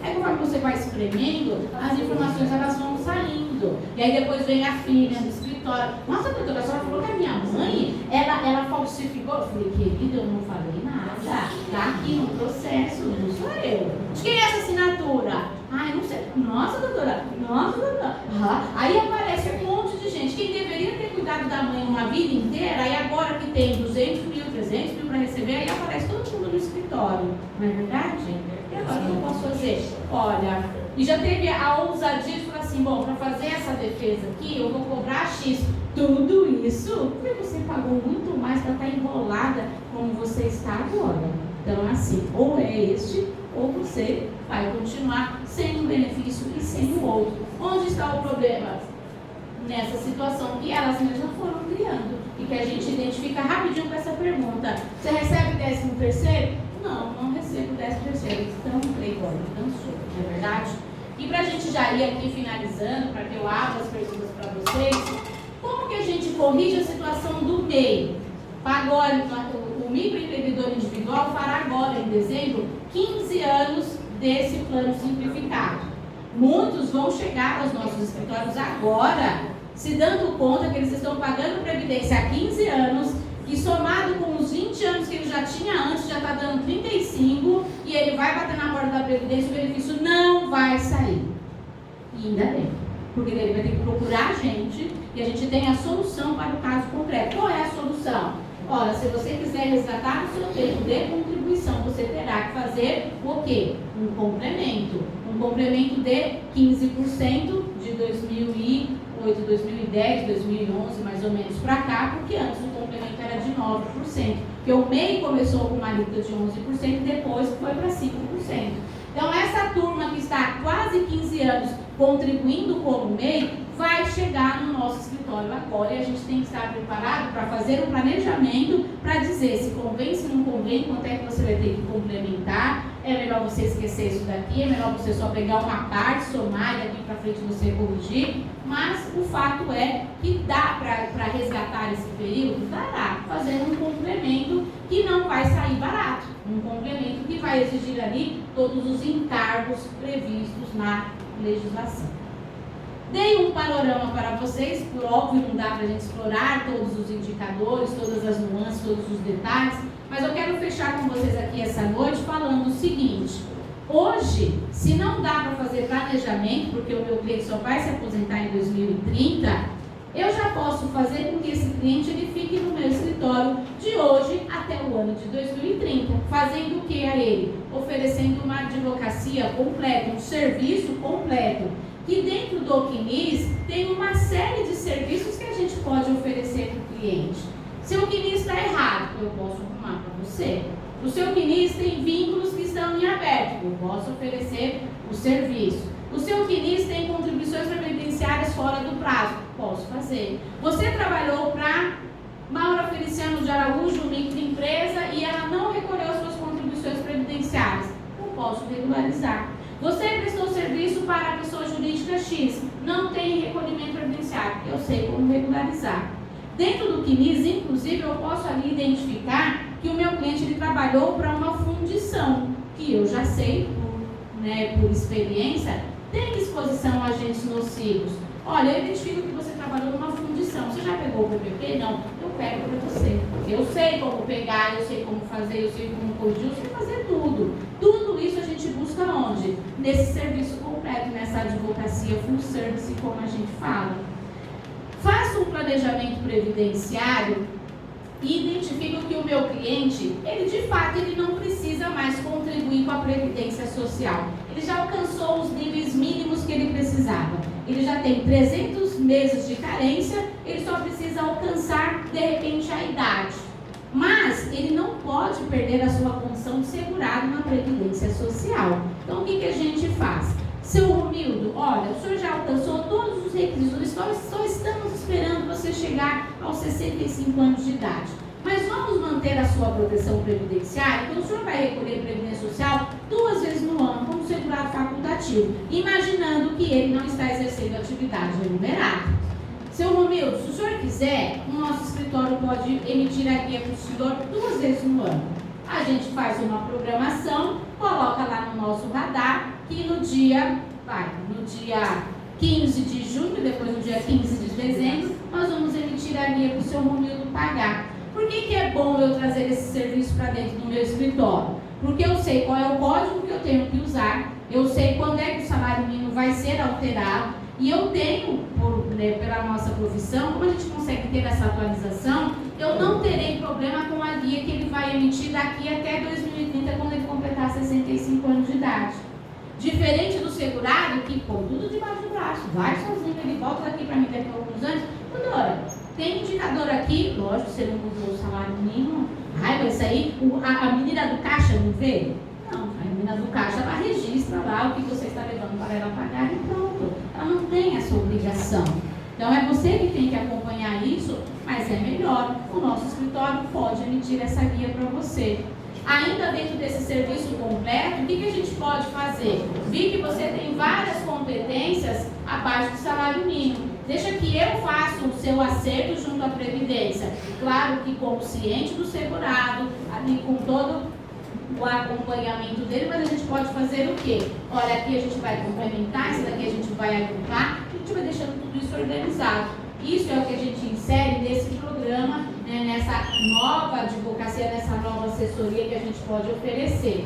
É conforme você vai espremendo, as informações elas vão saindo. E aí depois vem a filha do escritório. Nossa, doutora, a senhora falou que a minha mãe, ela falsificou. Eu falei, querida, eu não falei nada. Tá aqui no processo, não sou eu. De quem é essa assinatura? Ai, não sei. Nossa, doutora. Aí aparece um monte de gente. Quem deveria ter cuidado da mãe uma vida inteira, aí agora que tem 200 mil, 300 mil para receber, aí aparece todo mundo no escritório. Não é verdade? E agora o que eu posso fazer? Olha, e já teve a ousadia de falar assim, bom, para fazer essa defesa aqui, eu vou cobrar X. Tudo isso porque você pagou muito mais para estar enrolada como você está agora. Então, assim, ou é este, ou você vai continuar sem um benefício e sem o outro. Onde está o problema? Nessa situação que elas mesmas foram criando e que a gente identifica rapidinho com essa pergunta. Você recebe 13º? Não recebo 13º. Então, playboy, não sou, não é verdade? E para a gente já ir aqui finalizando, para que eu abra as perguntas para vocês, como que a gente corrige a situação do MEI? Agora, o microempreendedor individual fará agora, em dezembro, 15 anos desse plano simplificado. Muitos vão chegar aos nossos escritórios agora, se dando conta que eles estão pagando previdência há 15 anos, que somado com os 20 anos que ele já tinha antes, já está dando 35, e ele vai bater na porta da previdência, o benefício não vai sair. E ainda bem, porque ele vai ter que procurar a gente, e a gente tem a solução para o caso concreto. Qual é a solução? Olha, se você quiser resgatar o seu tempo de contribuição, você terá que fazer o quê? Um complemento de 15% de 2008, 2010, 2011, mais ou menos para cá, porque antes o complemento era de 9%, porque o MEI começou com uma alíquota de 11% e depois foi para 5%. Então, essa turma que está há quase 15 anos contribuindo como MEI, vai chegar no nosso escritório agora e a gente tem que estar preparado para fazer um planejamento para dizer se convém, se não convém, quanto é que você vai ter que complementar, é melhor você esquecer isso daqui, é melhor você só pegar uma parte, somar e daqui para frente você corrigir, mas o fato é que dá para resgatar esse período, dará, fazendo um complemento que não vai sair barato, um complemento que vai exigir ali todos os encargos previstos na legislação. Dei um panorama para vocês, por óbvio não dá para a gente explorar todos os indicadores, todas as nuances, todos os detalhes, mas eu quero fechar com vocês aqui essa noite falando o seguinte: hoje, se não dá para fazer planejamento, porque o meu cliente só vai se aposentar em 2030, eu já posso fazer com que esse cliente ele fique no meu escritório de hoje até o ano de 2030. Fazendo o que a ele? Oferecendo uma advocacia completa, um serviço completo. Que dentro do CNIS tem uma série de serviços que a gente pode oferecer para o cliente. Se o CNIS está errado, eu posso arrumar para você. O seu CNIS tem vínculos que estão em aberto, eu posso oferecer o serviço. O seu CNIS tem contribuições previdenciárias fora do prazo, posso fazer. Você trabalhou para Maura Feliciano de Araújo, microempresa, e ela não recolheu suas contribuições previdenciárias, eu posso regularizar. Você prestou serviço para a pessoa jurídica X, não tem recolhimento previdenciário, eu sei como regularizar. Dentro do CNIS, inclusive, eu posso ali identificar que o meu cliente ele trabalhou para uma fundição, que eu já sei, por experiência, tem exposição a agentes nocivos. Olha, eu identifico que você trabalhou numa fundição, você já pegou o PPP? Não, eu pego para você. Eu sei como pegar, eu sei como fazer, eu sei como corrigir, eu sei fazer tudo. Tudo isso a gente busca onde? Nesse serviço completo, nessa advocacia full service, como a gente fala. Faço um planejamento previdenciário e identifico que o meu cliente, ele de fato ele não precisa mais contribuir com a Previdência Social. Ele já alcançou os níveis mínimos que ele precisava. Ele já tem 300 meses de carência, ele só precisa alcançar, de repente, a idade. Mas ele não pode perder a sua condição de segurado na Previdência Social. Então, o que a gente faz? Seu Romildo, olha, o senhor já alcançou todos os requisitos, só estamos esperando você chegar aos 65 anos de idade. Mas vamos manter a sua proteção previdenciária, então o senhor vai recolher Previdência Social 2 vezes no ano, como segurado facultativo, imaginando que ele não está exercendo atividade remunerada. Seu Romildo, se o senhor quiser, o nosso escritório pode emitir a guia para o senhor 2 vezes no ano. A gente faz uma programação, coloca lá no nosso radar, que no dia 15 de junho, depois no dia 15 de dezembro, nós vamos emitir a guia para o seu Romildo pagar. Por que é bom eu trazer esse serviço para dentro do meu escritório? Porque eu sei qual é o código que eu tenho que usar, eu sei quando é que o salário mínimo vai ser alterado, e eu tenho, pela nossa profissão, como a gente consegue ter essa atualização, eu não terei problema com a guia que ele vai emitir daqui até 2030, quando ele completar 65 anos de idade. Diferente do segurado, que põe tudo debaixo do braço, vai sozinho, ele volta daqui para mim daqui a alguns anos. Doutora, tem indicador aqui, lógico, você não usou o salário mínimo. Ai, mas isso aí, a menina do caixa não vê? Não, a menina do caixa, ela registra lá o que você está levando para ela pagar e pronto. Ela não tem essa obrigação. Então é você que tem que acompanhar isso, mas é melhor. O nosso escritório pode emitir essa guia para você. Ainda dentro desse serviço completo, o que a gente pode fazer? Vi que você tem várias competências abaixo do salário mínimo. Deixa que eu faça o seu acerto junto à Previdência. Claro que consciente do segurado, ali com todo o acompanhamento dele, mas a gente pode fazer o quê? Olha, aqui a gente vai complementar, esse daqui a gente vai agrupar, a gente vai deixando tudo isso organizado. Isso é o que a gente insere nesse programa, né, nessa nova advocacia, nessa nova assessoria que a gente pode oferecer.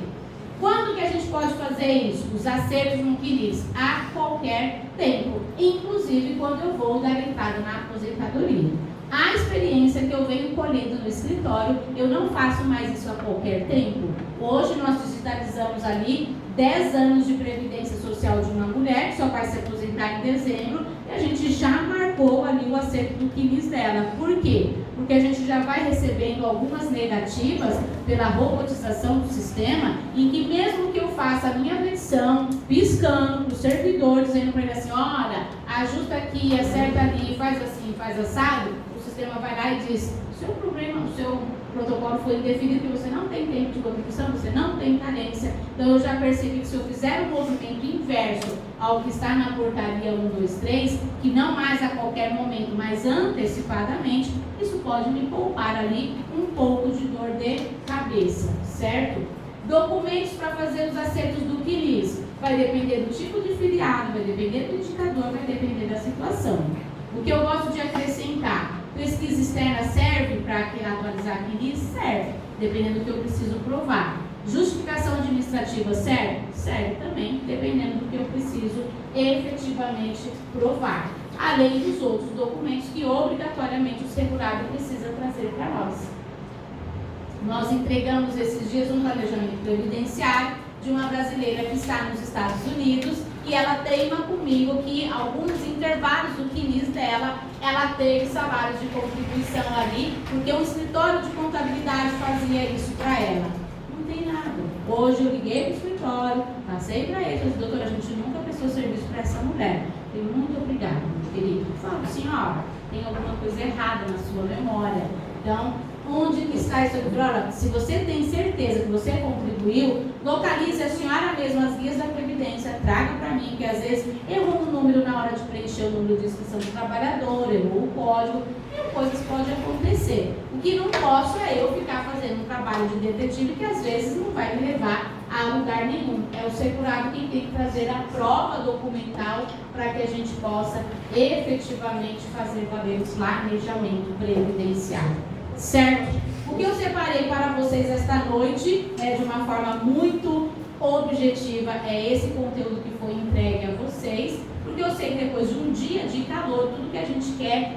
Quando que a gente pode fazer isso? Os acertos no CNIS? A qualquer tempo, inclusive quando eu vou dar entrada na aposentadoria. A experiência que eu venho colhendo no escritório, eu não faço mais isso a qualquer tempo. Hoje nós digitalizamos ali 10 anos de previdência social de uma mulher, que só vai se aposentar em dezembro, e a gente já marcou ali o acerto do CNIS dela. Por quê? Porque a gente já vai recebendo algumas negativas pela robotização do sistema, em que mesmo que eu faça a minha versão, piscando para o servidor, dizendo para ele assim, olha, ajusta aqui, acerta ali, faz assim, faz assado, o sistema vai lá e diz, o seu problema, o seu protocolo foi indefinido, que você não tem tempo de contribuição, você não tem carência. Então eu já percebi que se eu fizer um movimento inverso ao que está na portaria 123, que não mais a qualquer momento, mas antecipadamente, isso pode me poupar ali um pouco de dor de cabeça, certo? Documentos para fazer os acertos do CNIS. Vai depender do tipo de filiado, vai depender do indicador, vai depender da situação. O que eu gosto de acrescentar, pesquisa externa serve para atualizar CNIS? Serve, dependendo do que eu preciso provar. Justificação administrativa serve? Serve também, dependendo do que eu preciso efetivamente provar. além dos outros documentos que obrigatoriamente o segurado precisa trazer para nós. Nós entregamos esses dias um planejamento previdenciário de uma brasileira que está nos Estados Unidos e ela teima comigo que alguns intervalos do CNIS dela, ela teve salários de contribuição ali, porque um escritório de contabilidade fazia isso para ela. Não tem nada. Hoje eu liguei para o escritório, passei para ele, disse, doutora, a gente nunca prestou serviço para essa mulher. Eu muito obrigada, meu querido. Eu falo, senhora, tem alguma coisa errada na sua memória. Então, onde que está isso aqui? Olha, se você tem certeza que você contribuiu, localize a senhora mesma as guias da Previdência, traga para mim, que às vezes errou um número na hora de preencher o número de inscrição do trabalhador, errou o código, e coisas podem acontecer. O que não posso é eu ficar fazendo um trabalho de detetive que às vezes não vai me levar a lugar nenhum. É o segurado quem tem que trazer a prova documental para que a gente possa efetivamente fazer valer o planejamento previdenciário. Certo? O que eu separei para vocês esta noite, de uma forma muito objetiva, é esse conteúdo que foi entregue a vocês, porque eu sei que depois de um dia de calor, tudo que a gente quer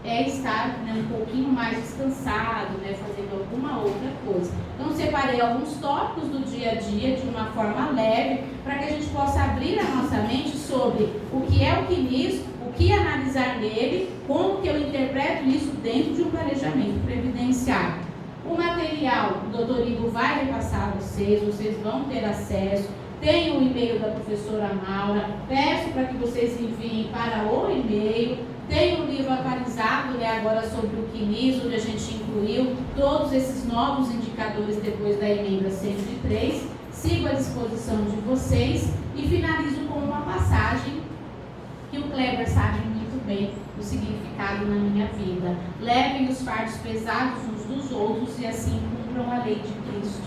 é estar um pouquinho mais descansado, fazendo alguma outra coisa. Então, separei alguns tópicos do dia a dia de uma forma leve, para que a gente possa abrir a nossa mente sobre o que é o CNIS, o que analisar nele, como que eu interpreto isso dentro de um planejamento previdenciário. O material, o doutor Igor vai repassar a vocês vão ter acesso. Tem o e-mail da professora Maura, peço para que vocês enviem para o e-mail. Tem um livro atualizado agora sobre o CNIS, onde a gente incluiu todos esses novos indicadores depois da emenda 103. Sigo à disposição de vocês e finalizo com uma passagem que o Kleber sabe muito bem o significado na minha vida. Levem os fardos pesados uns dos outros e assim cumpram a lei de Cristo.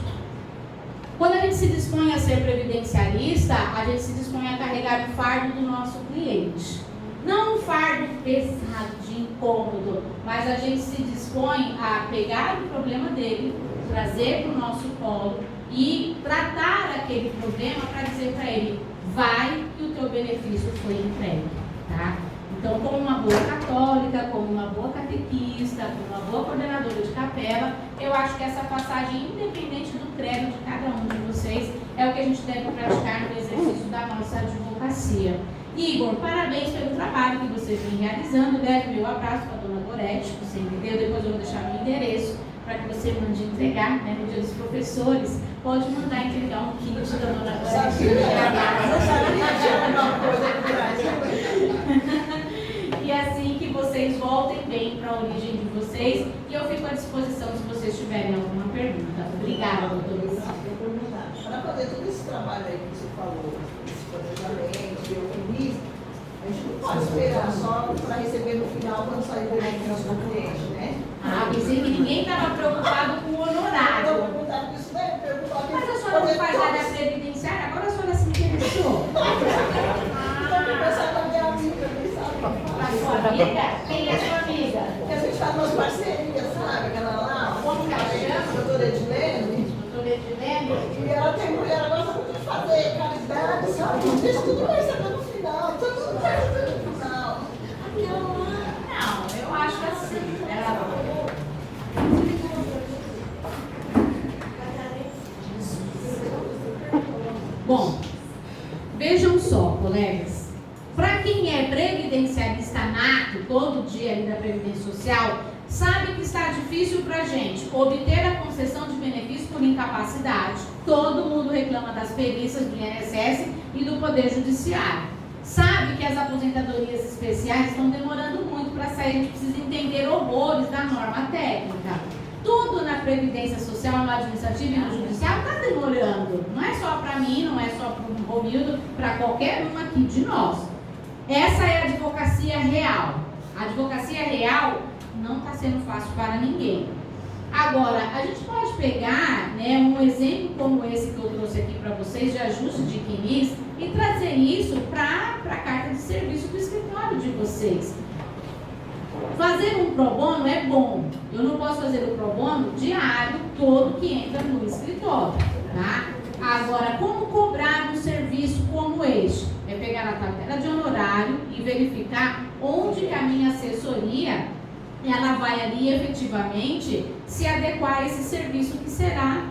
Quando a gente se dispõe a ser previdenciarista, a gente se dispõe a carregar o fardo do nosso cliente. Não um fardo pesado, de incômodo, mas a gente se dispõe a pegar o problema dele, trazer para o nosso colo e tratar aquele problema para dizer para ele, vai que o teu benefício foi entregue, tá? Então, como uma boa católica, como uma boa catequista, como uma boa coordenadora de capela, eu acho que essa passagem, independente do credo de cada um de vocês, é o que a gente deve praticar no exercício da nossa advocacia. Igor, parabéns pelo trabalho que você vem realizando. Deve meu abraço para a dona Gorete, que você me deu. Depois eu vou deixar meu endereço para que você mande entregar, no dia dos professores. Pode mandar entregar um kit da dona Gorete. E assim que vocês voltem bem para a origem de vocês. E eu fico à disposição se vocês tiverem alguma pergunta. Obrigada, doutora. Para fazer todo esse trabalho aí que você falou, esse planejamento, a gente não pode esperar só para receber no final quando sair do nosso cliente, né? Pensei que ninguém estava preocupado com o honorário. Eu preocupado com isso, né? Mas a senhora não faz área previdenciária, agora a senhora se interessou. Então, conversar com a minha amiga, sabe? A sua amiga? Quem é a sua amiga? Que a gente está nas parcerias, sabe? Aquela lá, Como que ela chama? doutora Edilene. Doutora Edilene? E ela gosta muito de fazer caridade, sabe? Isso tudo vai saber no final, tudo vai saber no final. Não, eu acho assim. Bom, vejam só, colegas. Para quem é previdenciarista nato, todo dia ali da Previdência Social, sabe que está difícil para a gente obter a concessão de benefício por incapacidade. Todo mundo reclama das perícias do INSS e do Poder Judiciário. Sabe que as aposentadorias especiais estão demorando muito para sair, a gente precisa entender horrores da norma técnica. Tudo na Previdência Social, no Administrativo e no Judiciário está demorando. Não é só para mim, não é só para o Romildo, para qualquer um aqui de nós. Essa é a advocacia real. A advocacia real não está sendo fácil para ninguém. Agora, a gente pode pegar um exemplo como esse que eu trouxe aqui para vocês, de ajuste de CNIS, e trazer isso para a carta de serviço do escritório de vocês. Fazer um pro bono é bom. Eu não posso fazer o pro bono diário, todo que entra no escritório, tá? Agora, como cobrar um serviço como este? É pegar a tabela de honorário horário e verificar onde que a minha assessoria ela vai ali efetivamente se adequar a esse serviço que será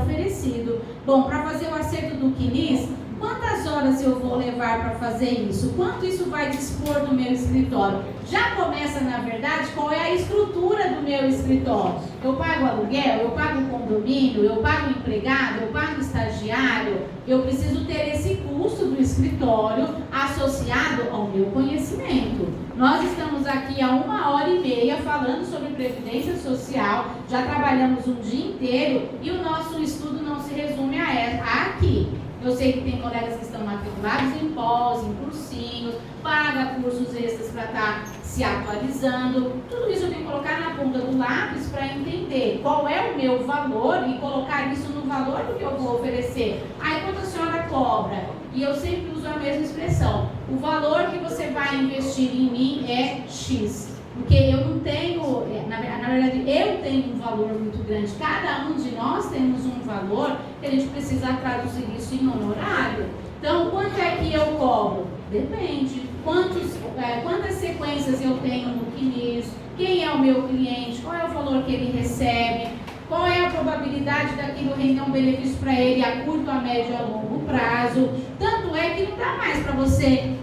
oferecido. Bom, para fazer o acerto do CNIS, quantas horas eu vou levar para fazer isso? Quanto isso vai dispor do meu escritório? Já começa, na verdade, qual é a estrutura do meu escritório. Eu pago aluguel, eu pago condomínio, eu pago empregado, eu pago estagiário. Eu preciso ter esse custo do escritório associado ao meu conhecimento. Nós estamos aqui há 1h30 falando sobre previdência social, já trabalhamos um dia inteiro e o nosso estudo não se resume a aqui. Eu sei que tem colegas que estão matriculados em pós, em cursinhos, paga cursos extras para estar se atualizando. Tudo isso eu tenho que colocar na ponta do lápis para entender qual é o meu valor e colocar isso no valor do que eu vou oferecer. Aí quando a senhora cobra, e eu sempre uso a mesma expressão, o valor que você vai investir em mim é X. Porque eu não tenho, na verdade, eu tenho um valor muito grande. Cada um de nós temos um valor que a gente precisa traduzir isso em honorário. Então, quanto é que eu cobro? Depende. Quantas sequências eu tenho no CNIS? Quem é o meu cliente? Qual é o valor que ele recebe? Qual é a probabilidade daquilo render um benefício para ele a curto, a médio e a longo prazo? Tanto é que não dá mais para você...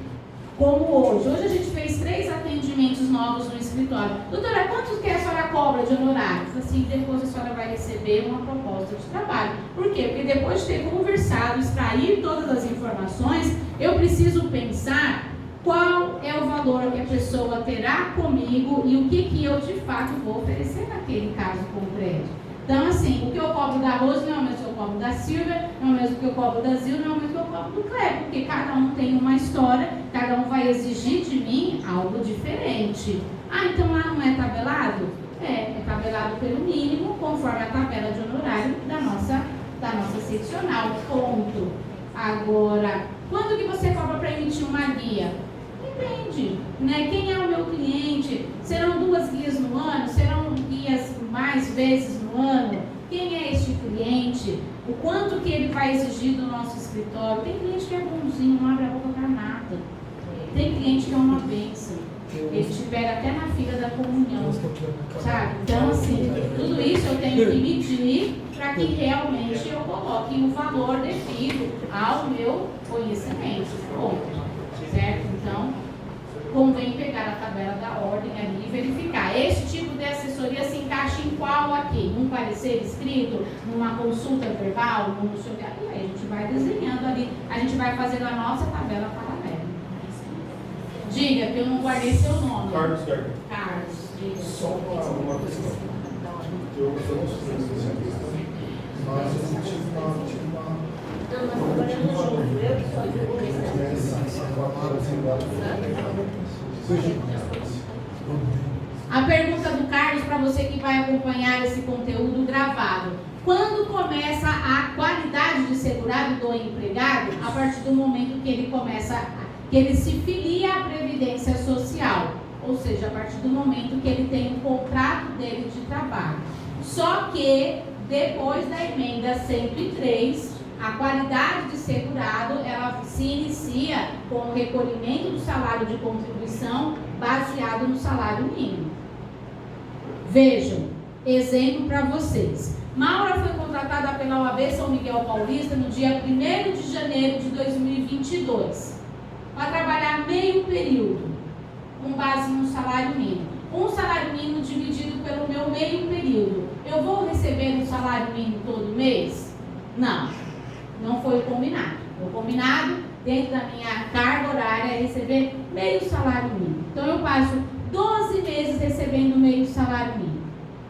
Como hoje. Hoje a gente fez 3 atendimentos novos no escritório. Doutora, quanto que a senhora cobra de honorários? Assim, depois a senhora vai receber uma proposta de trabalho. Por quê? Porque depois de ter conversado, extrair todas as informações, eu preciso pensar qual é o valor que a pessoa terá comigo e o que eu de fato vou oferecer naquele caso concreto. Então, assim, o que eu cobro da Rose não é o mesmo que eu cobro da Silvia, não é o mesmo que eu cobro da Zil, não é o mesmo que eu cobro do Kleber, porque cada um tem uma história, cada um vai exigir de mim algo diferente. Ah, então lá não é tabelado? É tabelado pelo mínimo, conforme a tabela de honorário da nossa seccional, ponto. Agora, quando que você cobra para emitir uma guia? Depende, né? Quem é o meu cliente? Serão 2 guias no ano? Serão guias mais vezes no ano? Quem é este cliente? O quanto que ele vai exigir do nosso escritório? Tem cliente que é bonzinho, não abre a boca para nada. Tem cliente que é uma bênção. Ele te pega até na fila da comunhão, sabe? Então, assim, tudo isso eu tenho que medir para que realmente eu coloque o valor devido ao meu conhecimento. Bom, certo? Então, convém pegar a tabela da ordem ali e verificar. Esse tipo de assessoria se encaixa em qual aqui? Num parecer escrito, numa consulta verbal, num seu... E aí a gente vai desenhando ali, a gente vai fazendo a nossa tabela paralela. Diga, que eu não guardei seu nome. Carlos, diga. só uma questão. Eu não sei se mas eu tive uma A pergunta do Carlos para você que vai acompanhar esse conteúdo gravado. Quando começa a qualidade de segurado do empregado? A partir do momento que ele se filia à Previdência Social. Ou seja, a partir do momento que ele tem um contrato dele de trabalho. Só que depois da emenda 103, a qualidade de segurado, ela se inicia com o recolhimento do salário de contribuição baseado no salário mínimo. Vejam, exemplo para vocês. Maura foi contratada pela OAB São Miguel Paulista no dia 1º de janeiro de 2022 para trabalhar meio período, com base no salário mínimo. Um salário mínimo dividido pelo meu meio período. Eu vou receber um salário mínimo todo mês? Não. Não foi combinado. O combinado, dentro da minha carga horária, é receber meio salário mínimo. Então, eu passo 12 meses recebendo meio salário mínimo.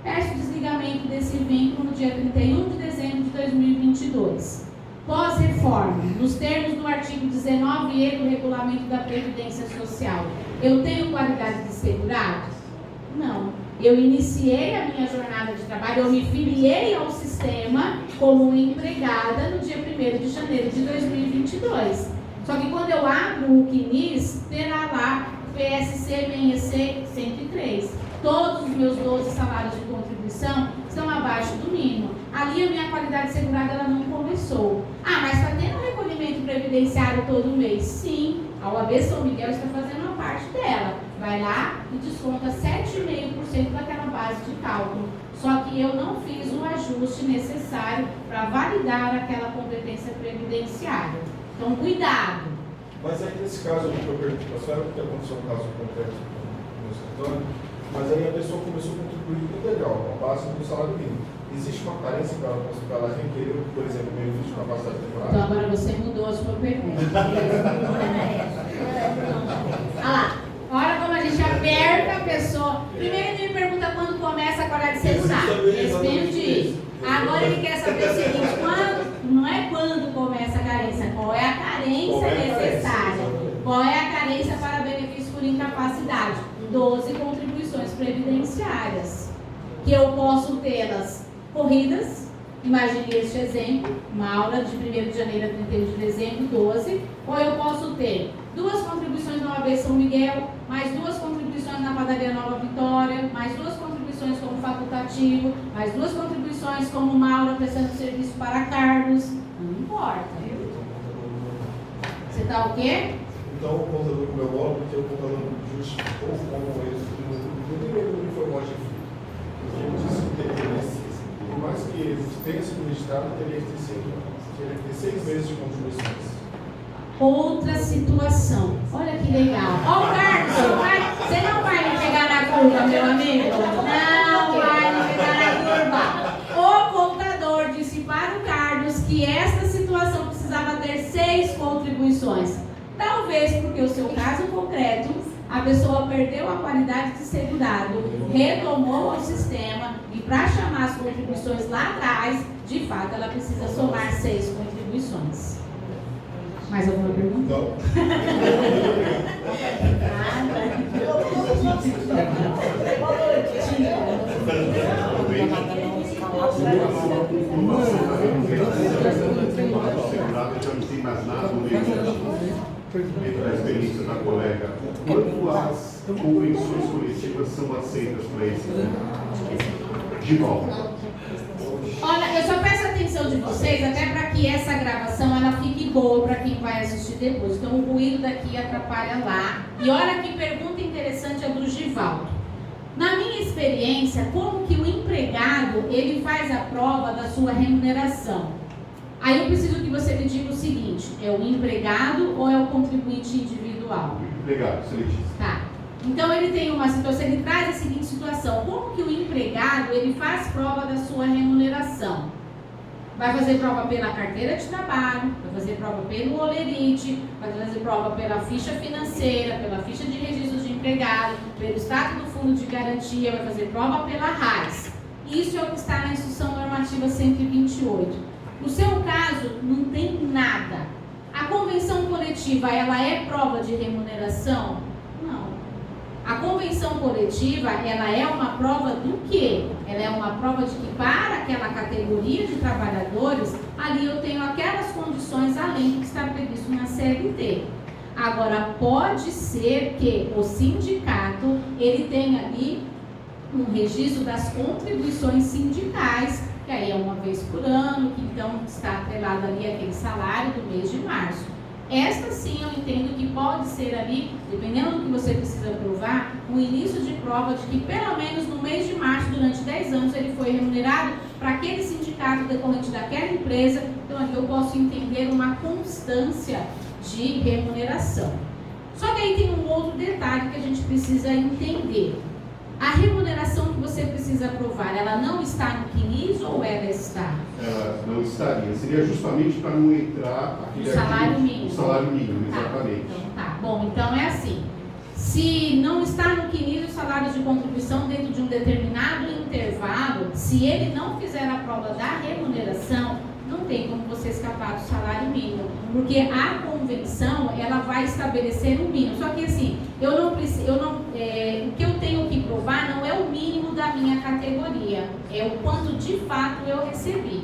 Peço desligamento desse vínculo no dia 31 de dezembro de 2022. Pós-reforma, nos termos do artigo 19e do Regulamento da Previdência Social, eu tenho qualidade de segurado? Não. Eu iniciei a minha jornada de trabalho, eu me filiei ao sistema como empregada no dia 1º de janeiro de 2022. Só que quando eu abro o CNIS, terá lá PSC, MEC 103. Todos os meus 12 salários de contribuição estão abaixo do mínimo. Ali a minha qualidade de segurada ela não começou. Ah, mas está tendo recolhimento previdenciário todo mês? Sim, a OAB São Miguel está fazendo a parte dela. Vai lá e desconta 7,5% daquela base de cálculo. Só que eu não fiz o ajuste necessário para validar aquela competência previdenciária. Então, cuidado. Mas aí nesse caso, eu pergunto para a senhora, porque aconteceu um caso concreto no escritório, mas aí a pessoa começou a contribuir integral, a base do salário mínimo. Existe uma carência para ela requerer, por exemplo, benefício de capacidade temporária? Então, agora você mudou a sua pergunta. Olha lá. Olha como a gente aperta a pessoa. Primeiro ele me pergunta quando começa a parar de cessar. Respondi. Agora ele quer saber o seguinte, não é quando começa a carência, qual é a carência necessária. Qual é a carência para benefício por incapacidade? 12 contribuições previdenciárias. Que eu posso tê-las corridas. Imagine este exemplo, uma aula de 1º de janeiro a 31 de dezembro, 12. Ou eu posso ter 2 contribuições na OAB São Miguel, mais 2 contribuições na Padaria Nova Vitória, mais 2 contribuições como facultativo, mais 2 contribuições como Maura prestando serviço para cargos. Não importa. Você está o quê? Então o contador comemora porque o contador justificou como ele não informou a GFI. Ele disse que teria, por mais que ele tenha sido registrado, teria que ter 6 meses de contribuições. Outra situação. Olha que legal. Ó, o Carlos, você não vai me pegar na curva, meu amigo? Não vai me pegar na curva. O contador disse para o Carlos que esta situação precisava ter 6 contribuições. Talvez porque o seu caso concreto, a pessoa perdeu a qualidade de segurado, retomou o sistema e para chamar as contribuições lá atrás, de fato, ela precisa somar 6 contribuições. Mais alguma pergunta? Não. Já não tem mais nada no meio dentro da experiência da colega. Quando as convenções coletivas são aceitas para esse de volta? Olha, eu só peço a atenção de vocês, até para que essa gravação ela fique boa para quem vai assistir depois. Então o ruído daqui atrapalha lá. E olha que pergunta interessante a do Givaldo. Na minha experiência, como que o empregado ele faz a prova da sua remuneração? Aí eu preciso que você me diga o seguinte, é o empregado ou é o contribuinte individual? Empregado, excelentíssimo. Tá. Então ele tem uma situação, ele traz a seguinte situação, como que o empregado ele faz prova da sua remuneração? Vai fazer prova pela carteira de trabalho, vai fazer prova pelo Olerite, vai fazer prova pela ficha financeira, pela ficha de registro de empregado, pelo status do fundo de garantia, vai fazer prova pela RAIS. Isso é o que está na instrução normativa 128. No seu caso, não tem nada. A convenção coletiva, ela é prova de remuneração? Não. A convenção coletiva, ela é uma prova do quê? Ela é uma prova de que para aquela categoria de trabalhadores, ali eu tenho aquelas condições além do que está previsto na CLT. Agora, pode ser que o sindicato, ele tenha ali um registro das contribuições sindicais, que aí é uma vez por ano, que então está atrelado ali aquele salário do mês de março. Esta sim eu entendo que pode ser ali, dependendo do que você precisa provar, um início de prova de que pelo menos no mês de março, durante 10 anos, ele foi remunerado para aquele sindicato decorrente daquela empresa. Então aqui eu posso entender uma constância de remuneração. Só que aí tem um outro detalhe que a gente precisa entender. A remuneração que você precisa provar, ela não está no CNIS ou ela está? Ela não estaria. Seria justamente para não entrar O salário mínimo. O salário mínimo, Tá, exatamente. então tá. Bom, então é assim. Se não está no CNIS o salário de contribuição dentro de um determinado intervalo, se ele não fizer a prova da remuneração, não tem como você escapar do salário mínimo, porque a convenção ela vai estabelecer um mínimo. Só que assim, o que eu tenho que provar não é o mínimo da minha categoria, é o quanto de fato eu recebi.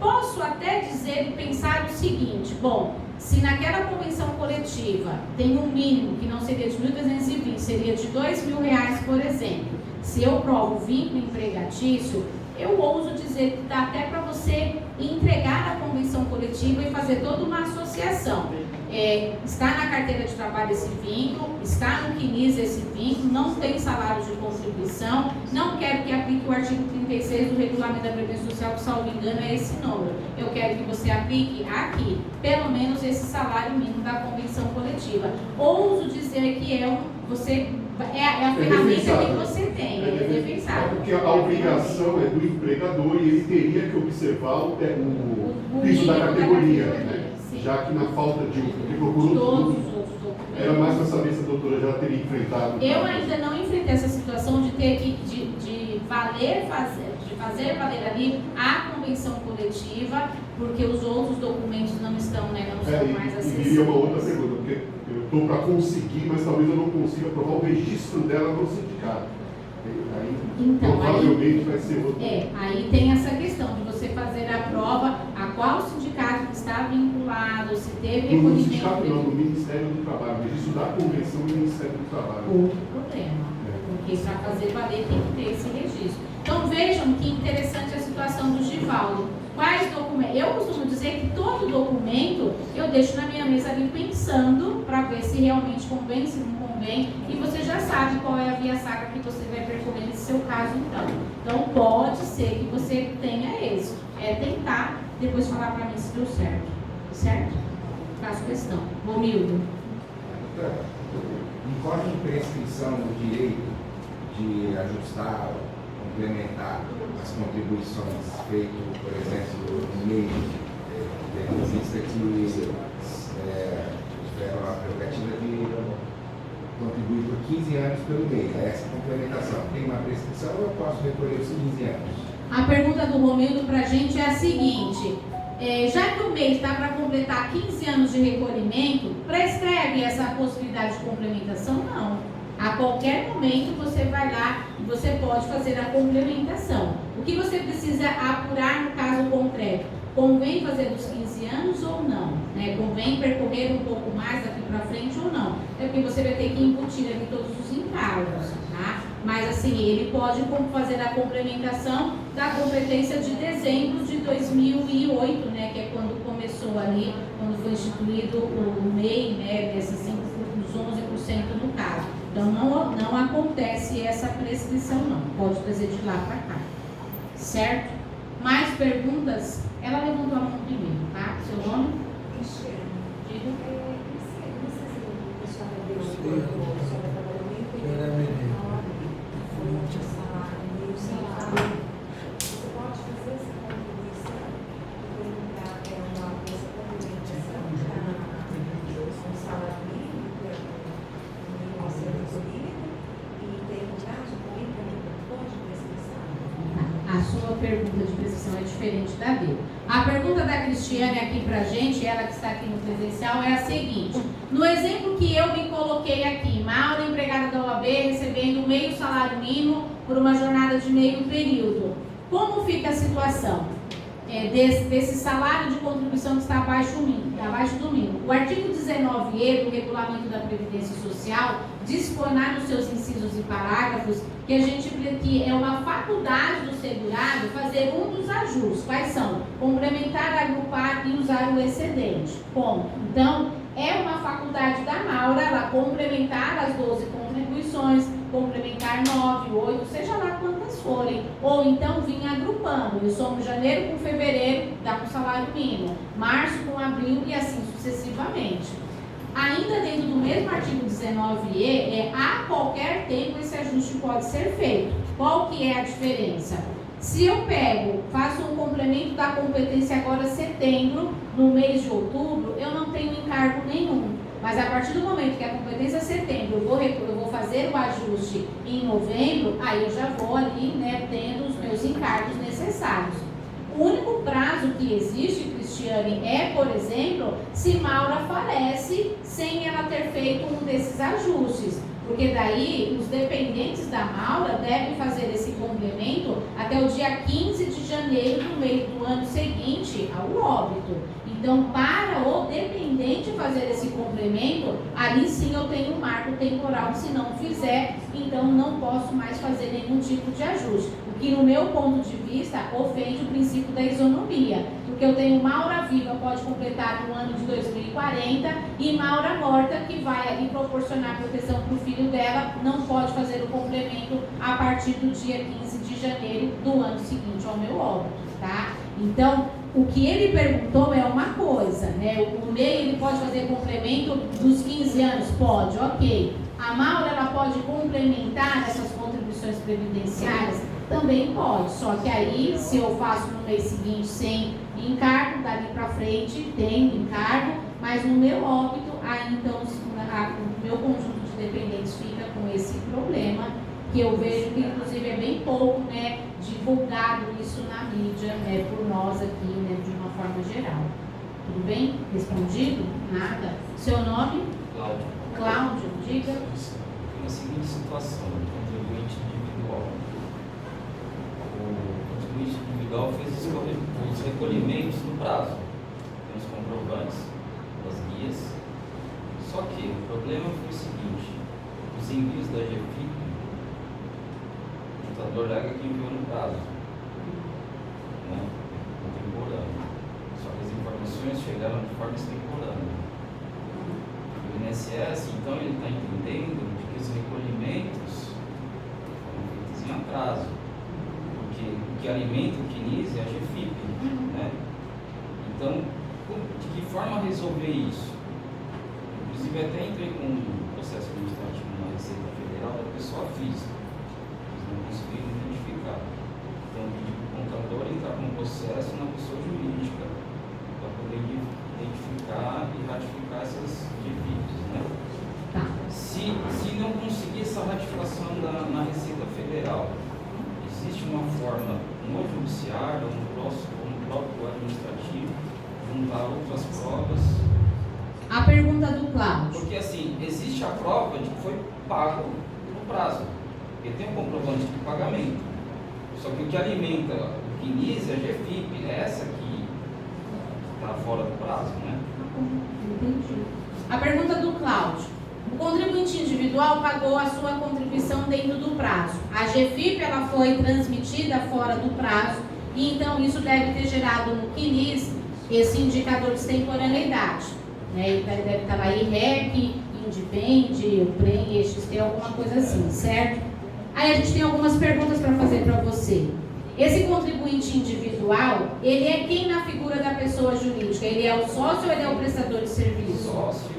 Posso até dizer e pensar o seguinte: bom, se naquela convenção coletiva tem um mínimo que não seria de 1.320, seria de R$2.000, por exemplo. Se eu provo vínculo empregatício, eu ouso dizer que dá até para você entregar a convenção coletiva e fazer toda uma associação. Está na carteira de trabalho esse vínculo, está no CNIS esse vínculo, não tem salário de contribuição, não quero que aplique o artigo 36 do Regulamento da Previdência Social, que, salvo engano, é esse número. Eu quero que você aplique aqui, pelo menos esse salário mínimo da convenção coletiva. Ouso dizer que é a ferramenta que você tem, é defensável. Porque a obrigação é do empregador e ele teria que observar o piso da categoria, né? Já que na falta de que procurou todos os outros documentos. Era mais para saber se a doutora já teria enfrentado. Eu ainda não enfrentei essa situação de ter que fazer valer ali a convenção coletiva, porque os outros documentos não estão, né, não são mais acessíveis. E viria uma outra pergunta, porque eu estou para conseguir, mas talvez eu não consiga provar o registro dela no sindicato. Aí, então, provavelmente vai ser outro. Aí tem essa questão de você fazer a prova a qual sindicato que está vinculado, se teve recolhimento. No sindicato não, no Ministério do Trabalho, o registro da convenção do Ministério do Trabalho. Outro problema, porque para fazer valer tem que ter esse registro. Então vejam que interessante a situação do Givaldo. Quais documentos? Eu costumo dizer que todo documento eu deixo na minha mesa ali pensando para ver se realmente convém, se não convém, e você já sabe qual é a via sacra que você vai percorrer nesse seu caso, então. Então pode ser que você tenha êxito. É tentar, depois falar para mim se deu certo. Certo? Faço questão. Romildo. Incorre em prescrição do direito de ajustar, complementar as contribuições feitas, por exemplo, no meio dentistas que tiveram a prerrogativa de contribuir por 15 anos pelo MEI. Essa complementação tem uma prescrição ou eu posso recolher os 15 anos? A pergunta do Romildo para a gente é a seguinte: já que o MEI está para completar 15 anos de recolhimento, prescreve essa possibilidade de complementação? Não. A qualquer momento você vai lá e você pode fazer a complementação. O que você precisa apurar no caso concreto? Convém fazer dos 15 anos ou não? Né? Convém percorrer um pouco mais daqui para frente ou não? É porque você vai ter que incutir aqui todos os encargos, tá? Mas assim, ele pode fazer a complementação da competência de dezembro de 2008, né? Que é quando começou ali, quando foi instituído o MEI, né? Desses 11% no caso. Então não acontece essa prescrição não, pode trazer de lá para cá, certo? Mais perguntas? Ela levantou a mão primeiro, tá? Seu nome? Cristiane. Diga. Você pode fazer essa contribuição e perguntar uma coisa complementação no salário mínimo, que é ser recolhido, e tem um prazo com implementação de prescrição? A sua pergunta de prescrição é diferente da dele. A pergunta da Cristiane aqui pra gente, ela que está aqui no presencial, é a seguinte: no exemplo que eu me coloquei aqui, Maura, empregada da OAB, recebendo meio salário mínimo por uma jornada de meio período, como fica a situação desse salário de contribuição que está abaixo do mínimo? O artigo 19E do Regulamento da Previdência Social dispõe lá nos seus incisos e parágrafos que é uma faculdade do segurado fazer um dos ajustes. Quais são? Complementar, agrupar e usar o excedente. Ponto. Então, é uma faculdade da Maura ela complementar as 12 contribuições, complementar 9, 8, seja lá quantas forem. Ou então vir agrupando. Eu somo janeiro com fevereiro, dá com salário mínimo. Março com abril e assim sucessivamente. Ainda dentro do mesmo artigo 19E, a qualquer tempo esse ajuste pode ser feito. Qual que é a diferença? Se eu faço um complemento da competência agora setembro, no mês de outubro, eu não tenho encargo nenhum. Mas a partir do momento que a competência é setembro, eu vou fazer o ajuste em novembro, aí eu já vou ali, né, tendo os meus encargos necessários. O único prazo que existe, Cristiane, por exemplo, se Maura falece sem ela ter feito um desses ajustes. Porque daí os dependentes da Maura devem fazer esse complemento até o dia 15 de janeiro do ano seguinte ao óbito. Então, para o dependente fazer esse complemento, ali sim eu tenho um marco temporal, se não fizer, então não posso mais fazer nenhum tipo de ajuste. O que, no meu ponto de vista, ofende o princípio da isonomia. Porque eu tenho Maura viva, pode completar no ano de 2040, e Maura morta, que vai ali proporcionar proteção para o filho dela, não pode fazer o complemento a partir do dia 15 de janeiro do ano seguinte ao meu óbito, tá? Então, o que ele perguntou é uma coisa, né? O MEI, ele pode fazer complemento dos 15 anos? Pode, ok. A Maura, ela pode complementar essas contribuições previdenciárias? Também pode, só que aí, se eu faço no mês seguinte sem encargo, dali para frente tem encargo, mas no meu óbito, aí então o meu conjunto de dependentes fica com esse problema, que eu vejo que inclusive é bem pouco, né, divulgado isso na mídia, né, por nós aqui, né, de uma forma geral. Tudo bem? Respondido? Nada? Seu nome? Cláudio. Cláudio, diga. Tem a seguinte situação, o contribuinte individual. O contribuinte individual fez os recolhimentos no prazo. Tem os comprovantes, as guias. Só que o problema foi o seguinte, os envios da GFIP, o contador alega que enviou no prazo, né, contemporâneo. Só que as informações chegaram de forma extemporânea. O INSS, então, ele está entendendo de que os recolhimentos foram feitos em atraso, porque o que alimenta o CNIS é a GFIP, né? Então, de que forma resolver isso? Inclusive, até entrei com um processo administrativo na Receita Federal da pessoa física, eles não conseguiram identificar. Então, pedi para o contador entrar com um processo na pessoa jurídica para poder identificar e ratificar essas GFIPs, né? Tá. Se não conseguir essa ratificação na Receita Federal, existe uma forma no judiciário ou no próprio administrativo juntar outras provas? A pergunta do Cláudio. Porque assim, existe a prova de que foi pago no prazo, porque tem um comprovante de pagamento. Só que o que alimenta o CNIS é a GFIP, é essa que está fora do prazo, né? Entendi. A pergunta do Cláudio. O contribuinte individual pagou a sua contribuição dentro do prazo. A GFIP, ela foi transmitida fora do prazo, e então isso deve ter gerado no CNIS esse indicador de extemporaneidade, né? Ele deve estar lá IREC, Indipende, o PREM, EXT, alguma coisa assim, certo? Aí a gente tem algumas perguntas para fazer para você. Esse contribuinte individual, ele é quem na figura da pessoa jurídica? Ele é o sócio ou ele é o prestador de serviço? Sócio,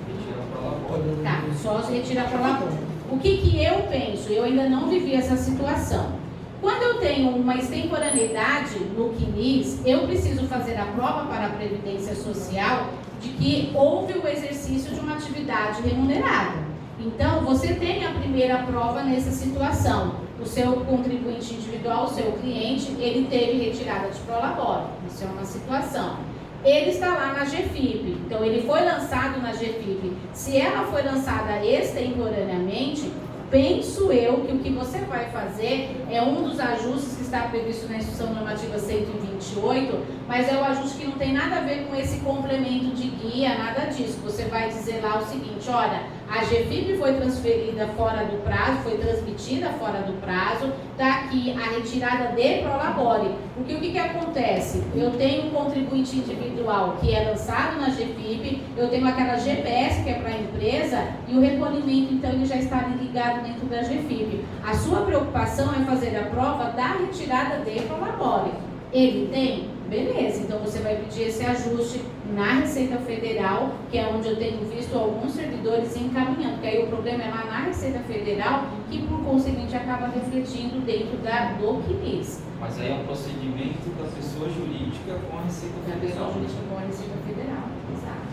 retira para labora. Tá, sócio retira para labora. O que eu penso? Eu ainda não vivi essa situação. Quando eu tenho uma extemporaneidade no CNIS, eu preciso fazer a prova para a Previdência Social de que houve o exercício de uma atividade remunerada. Então, você tem a primeira prova nessa situação. O seu contribuinte individual, o seu cliente, ele teve retirada de prolabore. Isso é uma situação. Ele está lá na GFIP, então ele foi lançado na GFIP. Se ela foi lançada extemporaneamente, penso eu que o que você vai fazer é um dos ajustes que está previsto na Instrução Normativa 128, mas é o ajuste que não tem nada a ver com esse complemento de guia, nada disso. Você vai dizer lá o seguinte, olha, a GFIP foi transferida fora do prazo, foi transmitida fora do prazo, está aqui a retirada de prolabore. Porque o que acontece? Eu tenho um contribuinte individual que é lançado na GFIP, eu tenho aquela GPS que é para a empresa, e o recolhimento, então, ele já está ligado dentro da GFIP. A sua preocupação é fazer a prova da retirada de prolabore. Ele tem? Beleza, então você vai pedir esse ajuste na Receita Federal, que é onde eu tenho visto alguns servidores encaminhando, porque aí o problema é lá na Receita Federal, que por conseguinte acaba refletindo dentro do CNIS. Mas aí é um procedimento da pessoa jurídica com a Receita Da Federal. pessoa jurídica com a Receita Federal, exato.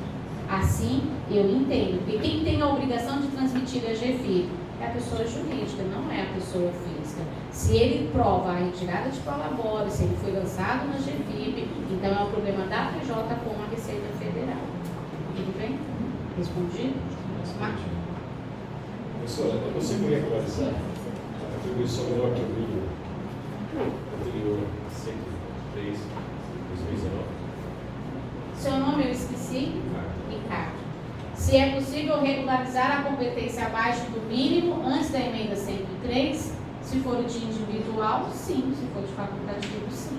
Assim, eu entendo, porque quem tem a obrigação de transmitir a GFIP é a pessoa jurídica, não é a pessoa física. Se ele prova a retirada de prolabore, se ele foi lançado na GFIP, então é o problema da PJ com a Receita Federal. Tudo bem? Respondido? Professora, eu consegui regularizar a atribuição menor que eu vi anterior 103, 2019. Seu nome eu esqueci? Ricardo. Se é possível regularizar a competência abaixo do mínimo antes da emenda 103, se for de individual, sim. Se for de facultativo, sim.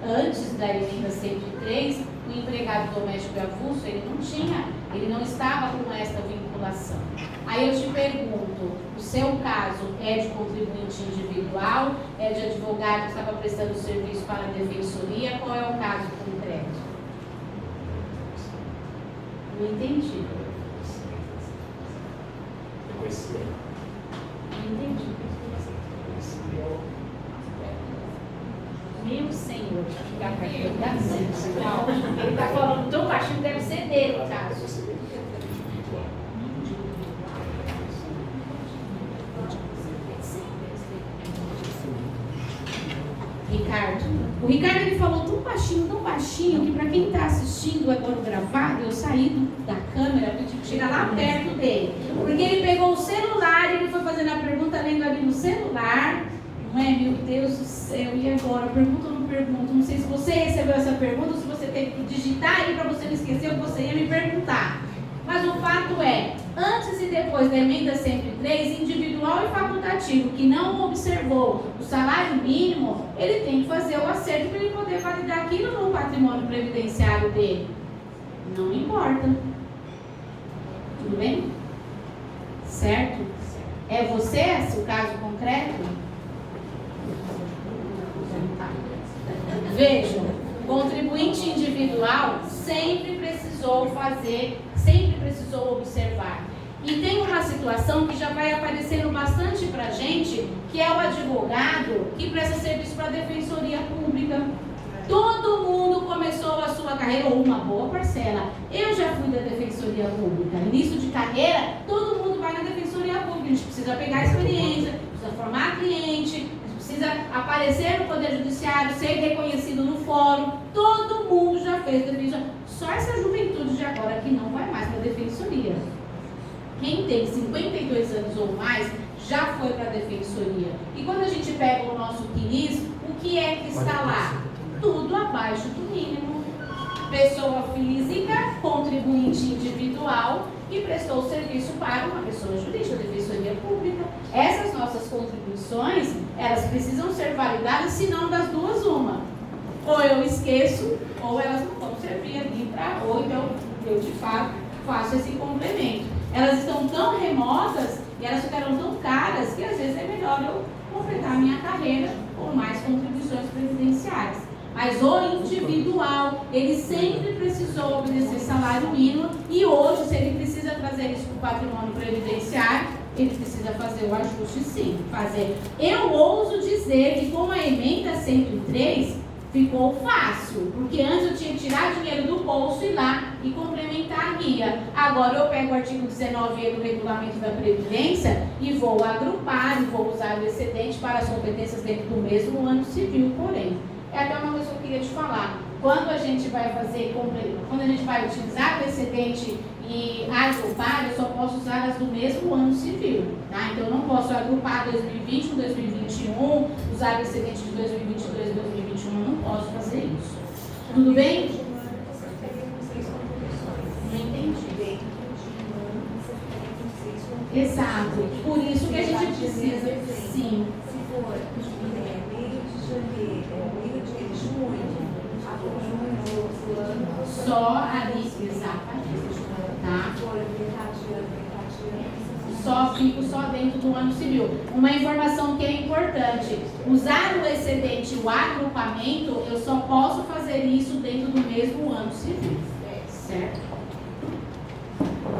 Antes da emenda 103, o empregado doméstico avulso, ele não estava com esta vinculação. Aí eu te pergunto, o seu caso é de contribuinte individual, é de advogado que estava prestando serviço para a defensoria, qual é o caso concreto? Não entendi. Não entendi. Meu Senhor, ele está falando tão baixinho, deve ser dele o caso. Ricardo. O Ricardo ele falou tão baixinho, que para quem está assistindo agora gravado, eu saí da câmera, eu tive que chegar lá perto dele. Porque ele pegou o celular, ele foi fazendo a pergunta, lendo ali no celular. Não é? Meu Deus do céu, e agora? Pergunta ou não pergunta? Não sei se você recebeu essa pergunta ou se você teve que digitar aí para você não esquecer o que você ia me perguntar. Mas o fato é, antes e depois da emenda 103, individual e facultativo, que não observou o salário mínimo, ele tem que fazer o acerto para ele poder validar aquilo no patrimônio previdenciário dele. Não importa. Tudo bem? Certo? É você esse o caso concreto? Vejam, contribuinte individual sempre precisou observar. E tem uma situação que já vai aparecendo bastante para a gente, que é o advogado que presta serviço para a defensoria pública. Todo mundo começou a sua carreira, ou uma boa parcela. Eu já fui da defensoria pública. Início de carreira, todo mundo vai na defensoria pública. A gente precisa pegar experiência, precisa formar cliente, precisa aparecer no Poder Judiciário, ser reconhecido no fórum. Todo mundo já fez defensoria. Só essa juventude de agora que não vai mais para a defensoria. Quem tem 52 anos ou mais já foi para a defensoria. E quando a gente pega o nosso quinis, o que é que está lá? Tudo abaixo do mínimo. Pessoa física, contribuinte individual e prestou serviço para uma pessoa jurídica, defensoria pública. Essas nossas contribuições, elas precisam ser validadas, se não das duas uma. Ou eu esqueço, ou elas não vão servir ali para, ou então eu de fato faço esse complemento. Elas estão tão remotas e elas ficaram tão caras que às vezes é melhor eu completar a minha carreira com mais contribuições previdenciárias. Mas o individual, ele sempre precisou obedecer salário mínimo e hoje, se ele precisa trazer isso para o patrimônio previdenciário, ele precisa fazer o ajuste sim. Eu ouso dizer que com a emenda 103 ficou fácil, porque antes eu tinha que tirar dinheiro do bolso, ir lá e complementar a guia. Agora eu pego o artigo 19E do Regulamento da Previdência e vou agrupar e vou usar o excedente para as competências dentro do mesmo ano civil, porém. É até uma coisa que eu queria te falar. Quando a gente vai utilizar o excedente e agrupar, eu só posso usar as do mesmo ano civil, tá? Então eu não posso agrupar 2020 com 2021, usar o excedente de 2022 e 2021, eu não posso fazer isso. Tudo bem? Não entendi. Exato. Por isso que a gente precisa, sim. Se for meio de janeiro, meio de junho, só ali, exatamente. Tá? Fico só dentro do ano civil. Uma informação que é importante: usar o excedente, o agrupamento, eu só posso fazer isso dentro do mesmo ano civil. Certo?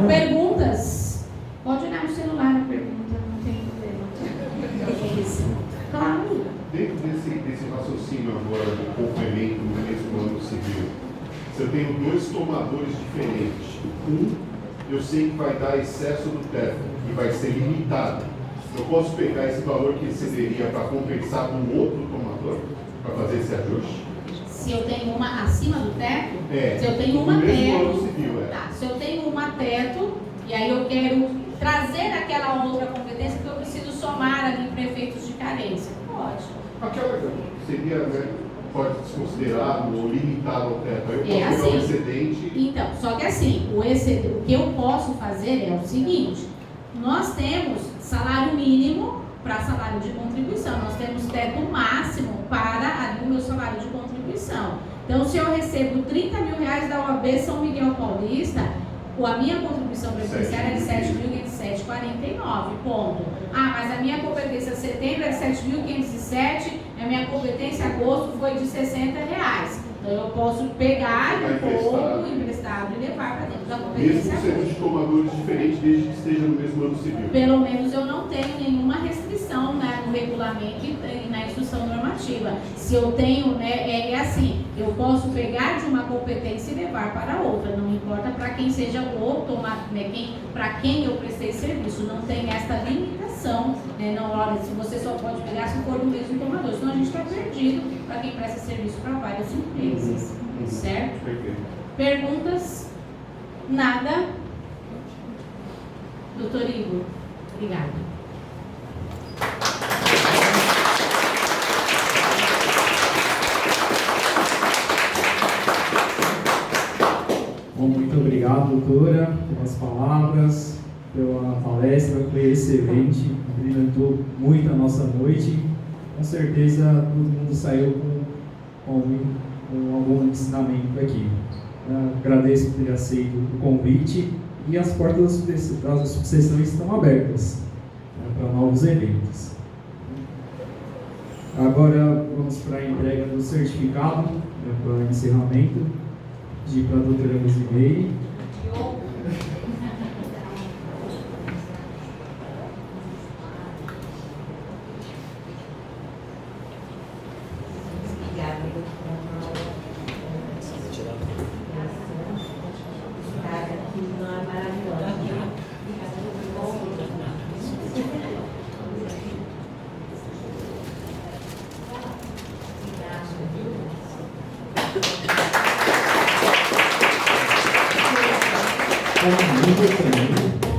Perguntas? Pode olhar no celular a pergunta, não tem problema. Claro. Dentro desse raciocínio agora do complemento no mesmo ano civil, se eu tenho dois tomadores diferentes, eu sei que vai dar excesso do teto e vai ser limitado. Eu posso pegar esse valor que excederia para compensar com outro tomador, para fazer esse ajuste? Se eu tenho uma acima do teto? Se eu tenho no uma mesmo teto, ano civil, tá. Se eu tenho uma teto, e aí eu quero trazer aquela outra competência que eu preciso somar ali prefeitos de carência, pode. Aquela seria, né, pode ser desconsiderado ou limitado ao teto? Aí eu posso É pegar o assim. excedente. Então, só que assim, o que eu posso fazer é o seguinte: nós temos salário mínimo para salário de contribuição, nós temos teto máximo para ali o meu salário de contribuição. Então, se eu recebo 30 mil reais da OAB São Miguel Paulista, a minha contribuição previdenciária é de 7.507,49, ponto. Ah, mas a minha competência setembro é 7.507, a minha competência agosto foi de R$60. Então eu posso pegar um pouco emprestado e levar para dentro da competência Mesmo sendo de tomadores diferentes, desde que esteja no mesmo ano civil. Pelo menos eu não tenho nenhuma restrição, né, no regulamento e na instrução normativa. Se eu tenho, né, é assim, eu posso pegar de uma competência e levar para outra, não importa para quem seja o tomar, né, para quem eu prestei serviço, não tem esta limitação, né, não, olha, se você só pode pegar se for do mesmo tomador, senão a gente está perdido para quem presta serviço para várias empresas, certo? Perfeito. Perguntas? Nada? Doutor Igor, obrigada. Bom, muito obrigado, doutora, pelas palavras, pela palestra, foi excelente, brilhantou muito a nossa noite. Com certeza todo mundo saiu com algum ensinamento aqui. Agradeço por ter aceito o convite e as portas das subseções estão abertas para novos eventos. Agora vamos para a entrega do certificado, para encerramento. Pedir para a doutora Luzimeire. Muito bem.